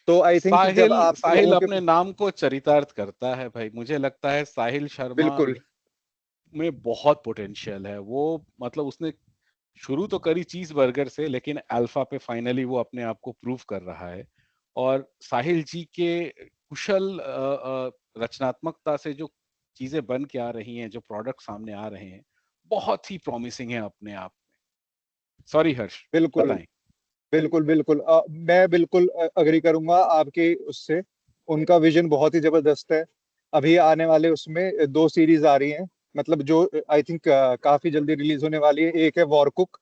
Speaker 4: तो आई थिंक जब
Speaker 1: साहिल
Speaker 4: आप
Speaker 1: साहिल
Speaker 4: लोगों के,
Speaker 1: अपने नाम को चरितार्थ करता है भाई। मुझे लगता है साहिल शर्मा
Speaker 4: बिल्कुल
Speaker 1: में बहुत पोटेंशियल है। वो मतलब उसने शुरू तो करी चीज बर्गर से, लेकिन अल्फा पे फाइनली वो अपने आप को प्रूव कर रहा है। और साहिल जी के कुशल रचनात्मकता से जो चीजें बन के आ रही हैं, जो प्रोडक्ट सामने आ रहे हैं, बहुत ही प्रॉमिसिंग है अपने आप में। सॉरी हर्ष,
Speaker 4: बिल्कुल
Speaker 1: बताएं।
Speaker 4: बिल्कुल बिल्कुल मैं बिल्कुल अग्री करूंगा आपके उससे। उनका विजन बहुत ही जबरदस्त है। अभी आने वाले उसमें 2 सीरीज आ रही हैं, मतलब जो आई थिंक काफी जल्दी रिलीज होने वाली है। एक है वॉरकुक।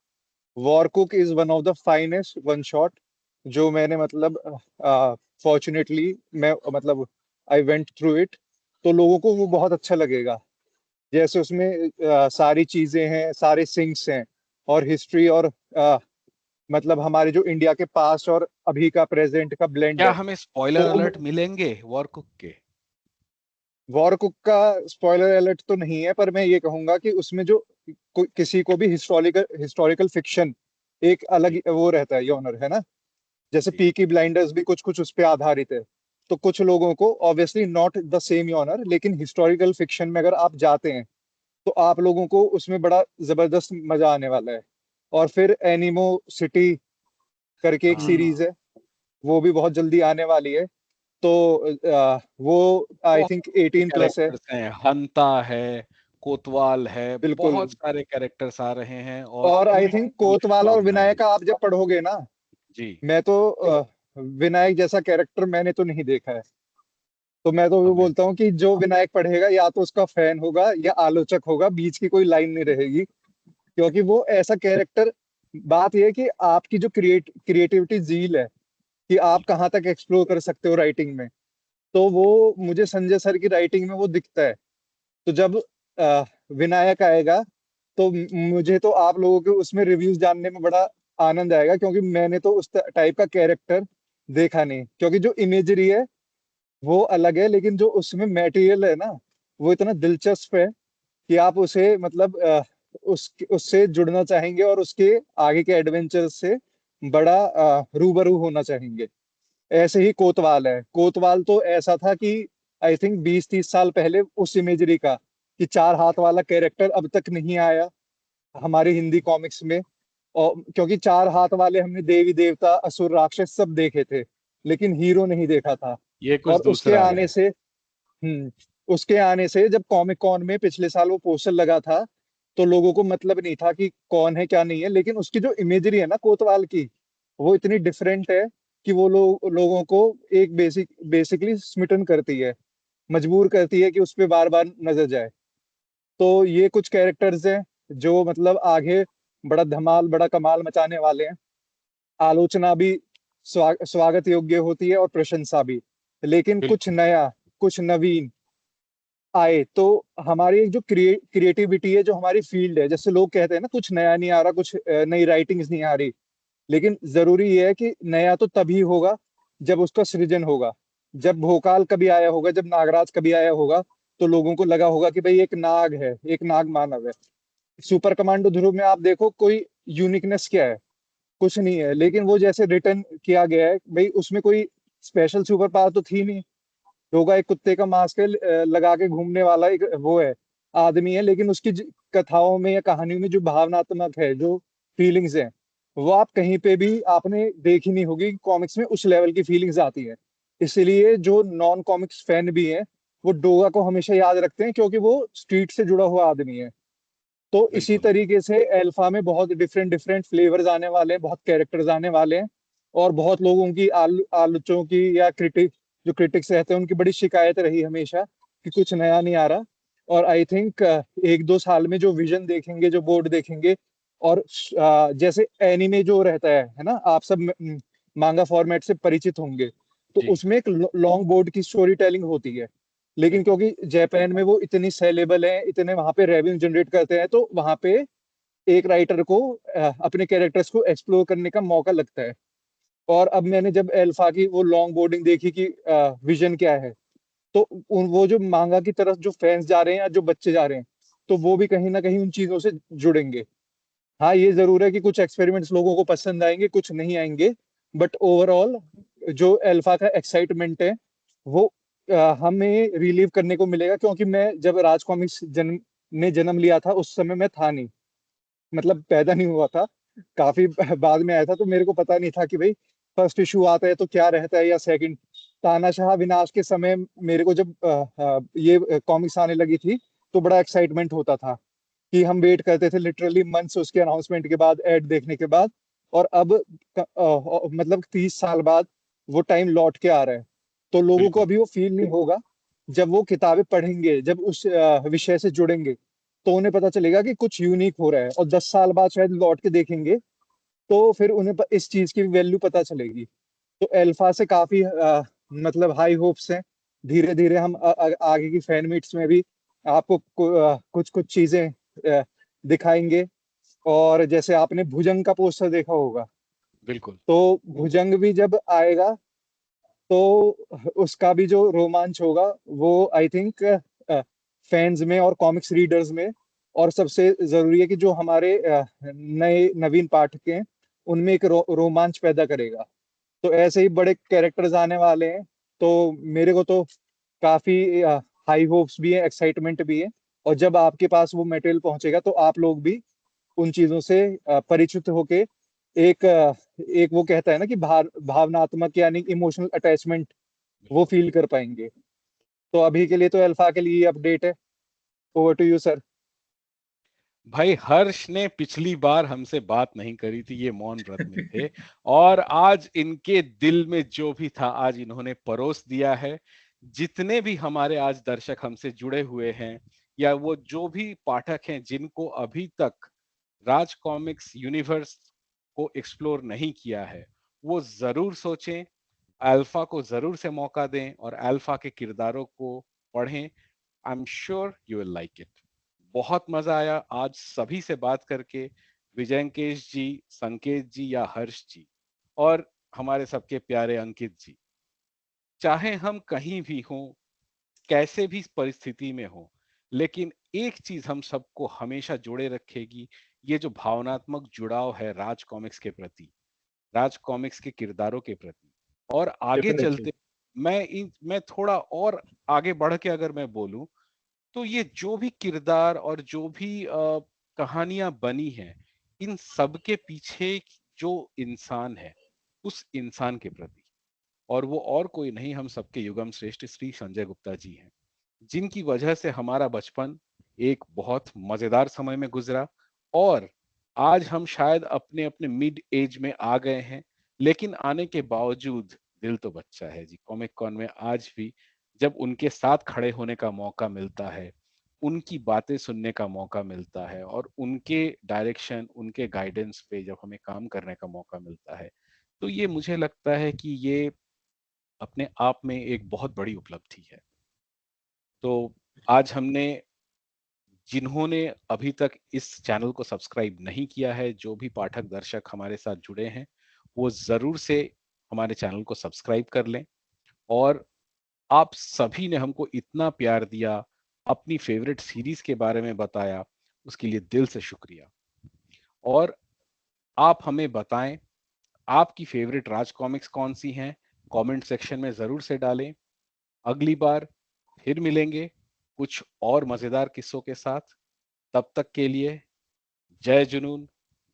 Speaker 4: वॉरकुक is one of the finest one shot जो मैंने मतलब फॉर्चुनेटली मैं मतलब आई वेंट थ्रू इट, तो लोगों को वो बहुत अच्छा लगेगा। जैसे उसमें सारी चीजें हैं, सारे सिंक्स हैं, और हिस्ट्री और मतलब हमारे जो इंडिया के पास्ट और अभी का प्रेजेंट का ब्लेंड
Speaker 1: क्या
Speaker 4: है।
Speaker 1: हमें
Speaker 4: तो
Speaker 1: स्पॉइलर
Speaker 4: वो
Speaker 1: अलर्ट मिलेंगे वॉर कुक के?
Speaker 4: वॉर कुक का स्पॉइलर अलर्ट तो नहीं है, पर मैं ये कहूंगा कि उसमें जो किसी को भी हिस्टोरिकल हिस्टोरिकल फिक्शन एक अलग
Speaker 1: जी
Speaker 4: वो रहता है, यॉनर है ना। जैसे
Speaker 1: जी
Speaker 4: पीकी ब्लाइंडर्स भी कुछ कुछ उस पे आधारित है। तो कुछ लोगों को ऑब्वियसली नॉट द सेम यॉनर, लेकिन हिस्टोरिकल फिक्शन में अगर आप जाते हैं तो आप लोगों को उसमें बड़ा जबरदस्त मजा आने वाला है। और फिर एनिमो सिटी करके एक
Speaker 2: हम्म।
Speaker 4: सीरीज है, वो भी बहुत जल्दी आने वाली है। तो वो आई
Speaker 1: बहुत
Speaker 4: थिंक
Speaker 1: सारे
Speaker 4: 18+ है।
Speaker 1: कैरेक्टर्स हैं, हंता है, कोतवाल है,
Speaker 4: बिल्कुल।
Speaker 1: बहुत सारे कैरेक्टर्स आ रहे हैं और
Speaker 4: और आई
Speaker 1: पूरी
Speaker 4: थिंक
Speaker 1: टीम
Speaker 4: कोतवाल और
Speaker 1: ऑर्गेनाइज।
Speaker 4: विनायक आप जब पढ़ोगे ना,
Speaker 1: जी।
Speaker 4: मैं तो विनायक जैसा कैरेक्टर मैंने तो नहीं देखा है। तो मैं तो वो
Speaker 1: हमें
Speaker 4: बोलता हूँ कि जो विनायक पढ़ेगा या तो उसका फैन होगा या आलोचक होगा, बीच की कोई लाइन नहीं रहेगी। क्योंकि वो ऐसा कैरेक्टर, बात यह है कि आपकी जो क्रिएटिविटी जील है कि आप
Speaker 1: जी
Speaker 4: कहाँ तक एक्सप्लोर कर सकते हो राइटिंग में, तो वो मुझे संजय सर की राइटिंग में वो दिखता है। तो जब अ, विनायक आएगा, तो मुझे तो आप लोगों के उसमें रिव्यूज जानने में बड़ा आनंद आएगा, क्योंकि मैंने तो उस टाइप का कैरेक्टर देखा नहीं। क्योंकि जो इमेजरी है वो अलग है, लेकिन जो उसमें मटेरियल है ना, वो इतना दिलचस्प है कि आप उसे मतलब उससे जुड़ना चाहेंगे और उसके आगे के एडवेंचर से बड़ा रूबरू होना चाहेंगे। ऐसे ही कोतवाल है। कोतवाल तो ऐसा था कि आई थिंक 20-30 साल पहले उस इमेजरी का, कि 4 हाथ वाला कैरेक्टर अब तक नहीं आया हमारी हिंदी कॉमिक्स में। और क्योंकि 4 हाथ वाले हमने देवी देवता असुर राक्षस सब देखे थे, लेकिन हीरो नहीं देखा था।
Speaker 1: ये कुछ
Speaker 4: और
Speaker 1: दूसरा है।
Speaker 4: उसके आने से जब कॉमिक कॉन में पिछले साल वो पोस्टर लगा था, तो लोगों को मतलब नहीं था कि कौन है क्या नहीं है, लेकिन उसकी जो इमेजरी है ना कोतवाल की, वो इतनी डिफरेंट है कि वो लोगों को एक बेसिकली स्मिटन करती है, मजबूर करती है कि उस पे बार बार नजर जाए। तो ये कुछ कैरेक्टर्स हैं जो मतलब आगे बड़ा धमाल बड़ा कमाल मचाने वाले हैं। आलोचना भी स्वागत योग्य होती है और प्रशंसा भी, लेकिन कुछ
Speaker 1: बिल्कुल
Speaker 4: नया, कुछ नवीन आए तो हमारी एक जो क्रिएटिविटी है, जो हमारी फील्ड है, जैसे लोग कहते हैं ना कुछ नया नहीं आ रहा, कुछ नई राइटिंग्स नहीं आ रही, लेकिन जरूरी ये है कि नया तो तभी होगा जब उसका सृजन होगा। जब भोकाल कभी आया होगा, जब नागराज कभी आया होगा, तो लोगों को लगा होगा कि भाई एक नाग है, एक नाग मानव है। सुपर कमांडो ध्रुव में आप देखो कोई यूनिकनेस क्या है, कुछ नहीं है, लेकिन वो जैसे रिटर्न किया गया है भाई, उसमें कोई स्पेशल सुपर पावर तो थी नहीं। होगा एक कुत्ते का मास्क है, लगा के घूमने वाला एक वो है, आदमी है, लेकिन उसकी कथाओं में या कहानियों में जो भावनात्मक है, जो फीलिंग्स है, वो आप कहीं पे भी आपने देखी नहीं होगी। कॉमिक्स में उस लेवल की फीलिंग्स आती है। इसीलिए जो नॉन कॉमिक्स फैन भी हैं, वो डोगा को हमेशा याद रखते हैं, क्योंकि वो स्ट्रीट से जुड़ा हुआ आदमी है। तो इसी
Speaker 1: बिल्कुल
Speaker 4: तरीके से अल्फा में बहुत डिफरेंट डिफरेंट फ्लेवर्स आने वाले हैं, बहुत कैरेक्टर्स आने वाले हैं। और बहुत लोगों की आलोचकों की या जो क्रिटिक्स रहते हैं, उनकी बड़ी शिकायत रही हमेशा कि कुछ नया नहीं आ रहा। और आई थिंक 1-2 साल में जो विजन देखेंगे, जो बोर्ड देखेंगे, और जैसे एनीमे जो रहता है ना, आप सब मांगा फॉर्मेट से परिचित होंगे, तो
Speaker 1: जी
Speaker 4: उसमें एक लॉन्ग बोर्ड की स्टोरी टेलिंग होती है। लेकिन
Speaker 1: बिल्कुल
Speaker 4: क्योंकि जापान में वो इतनी सेलेबल है, इतने वहां पे रेवेन्यू जनरेट करते हैं, तो वहां पे एक राइटर को अपने कैरेक्टर्स को एक्सप्लोर करने का मौका लगता है। और अब मैंने जब अल्फा की वो लॉन्ग बोर्डिंग देखी कि विजन क्या है, तो वो जो मांगा की तरफ जो फैंस जा रहे हैं या जो बच्चे जा रहे हैं, तो वो भी कहीं ना कहीं उन चीजों से जुड़ेंगे। हाँ, ये जरूर है कि कुछ एक्सपेरिमेंट्स लोगों को पसंद आएंगे, कुछ नहीं आएंगे, बट ओवरऑल जो अल्फा का एक्साइटमेंट है, वो हमें रिलीव करने को मिलेगा। क्योंकि मैं जब राज कॉमिक्स जन्म लिया था, उस समय मैं था नहीं, मतलब पैदा नहीं हुआ था, काफी बाद में आया था। तो मेरे को पता नहीं था कि भाई फर्स्ट इशू आता है तो क्या रहता है, या सेकंड। तानाशाह विनाश के समय मेरे को जब ये कॉमिक्स आने लगी थी, तो बड़ा एक्साइटमेंट होता था कि हम वेट करते थे लिटरली मंथ्स उसके अनाउंसमेंट के बाद, एड देखने के बाद। और अब मतलब 30 साल बाद वो टाइम लौट के आ रहा है। तो लोगों को
Speaker 1: बिल्कुल
Speaker 4: अभी वो फील नहीं होगा। जब वो किताबें पढ़ेंगे, जब उस विषय से जुड़ेंगे, तो उन्हें पता चलेगा कि कुछ यूनिक हो रहा है। और 10 साल बाद शायद लौट के देखेंगे, तो फिर उन्हें इस चीज की वैल्यू पता चलेगी। तो अल्फा से काफी मतलब हाई होप्स हैं। धीरे धीरे हम आगे की फैन मीट्स में भी आपको कुछ कुछ चीजें दिखाएंगे। और जैसे आपने भुजंग का पोस्टर देखा होगा,
Speaker 1: बिल्कुल
Speaker 4: तो भुजंग भी जब आएगा, तो उसका भी जो रोमांच होगा, वो आई थिंक फैंस में और कॉमिक्स रीडर्स में, और सबसे जरूरी है कि जो हमारे नए नवीन पाठक हैं, उनमें एक रोमांच पैदा करेगा। तो ऐसे ही बड़े कैरेक्टर्स आने वाले हैं। तो मेरे को तो काफी हाई होप्स भी है, एक्साइटमेंट भी है। और जब आपके पास वो मटेरियल पहुंचेगा, तो आप लोग भी उन चीजों से परिचित होके एक एक वो कहता है ना कि भावनात्मक यानी इमोशनल अटैचमेंट वो
Speaker 1: बिल्कुल
Speaker 4: फील कर पाएंगे। तो अभी के लिए तो अल्फा के लिए अपडेट है। Over to you sir.
Speaker 1: भाई हर्ष ने पिछली बार हमसे बात नहीं करी थी, ये मौन व्रत में थे, और आज इनके दिल में जो भी था आज इन्होंने परोस दिया है। जितने भी हमारे आज दर्शक हमसे जुड़े हुए हैं, या वो जो भी पाठक हैं जिनको अभी तक राज कॉमिक्स यूनिवर्स को एक्सप्लोर नहीं किया है, वो जरूर सोचें, अल्फा को जरूर से मौका दें और अल्फा के किरदारों को पढ़ें। I am sure you will like it. बहुत मजा आया आज सभी से बात करके, विजयंकेश जी, संकेत जी या हर्ष जी, और हमारे सबके प्यारे अंकित जी। चाहे हम कहीं भी हों, कैसे भी परिस्थिति में हो, लेकिन एक चीज हम सबको हमेशा जोड़े रखेगी, ये जो भावनात्मक जुड़ाव है राज कॉमिक्स के प्रति, राज कॉमिक्स के किरदारों के प्रति। और आगे
Speaker 4: डेफिनेटली।
Speaker 1: चलते मैं थोड़ा और आगे बढ़ के अगर मैं बोलूं, तो ये जो भी किरदार और जो भी कहानियां बनी हैं, इन सब के पीछे जो इंसान है, उस इंसान के प्रति, और वो और कोई नहीं, हम सबके युगम श्रेष्ठ श्री संजय गुप्ता जी हैं, जिनकी वजह से हमारा बचपन एक बहुत मजेदार समय में गुजरा, और आज हम शायद अपने अपने मिड एज में आ गए हैं, लेकिन आने के बावजूद दिल तो बच्चा है जी। कॉमिक कॉन में आज भी जब उनके साथ खड़े होने का मौका मिलता है, उनकी बातें सुनने का मौका मिलता है, और उनके डायरेक्शन, उनके गाइडेंस पे जब हमें काम करने का मौका मिलता है, तो ये मुझे लगता है कि ये अपने आप में एक बहुत बड़ी उपलब्धि है। तो आज हमने, जिन्होंने अभी तक इस चैनल को सब्सक्राइब नहीं किया है, जो भी पाठक दर्शक हमारे साथ जुड़े हैं, वो जरूर से हमारे चैनल को सब्सक्राइब कर लें। और आप सभी ने हमको इतना प्यार दिया, अपनी फेवरेट सीरीज के बारे में बताया, उसके लिए दिल से शुक्रिया। और आप हमें बताएं आपकी फेवरेट राज कॉमिक्स कौन सी हैं, कमेंट सेक्शन में जरूर से डालें। अगली बार फिर मिलेंगे कुछ और मजेदार किस्सों के साथ। तब तक के लिए जय जुनून,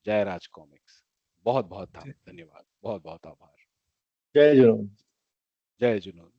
Speaker 1: जय राज कॉमिक्स। बहुत बहुत धन्यवाद, बहुत बहुत आभार।
Speaker 5: जय जुनून।
Speaker 1: जय जुनून।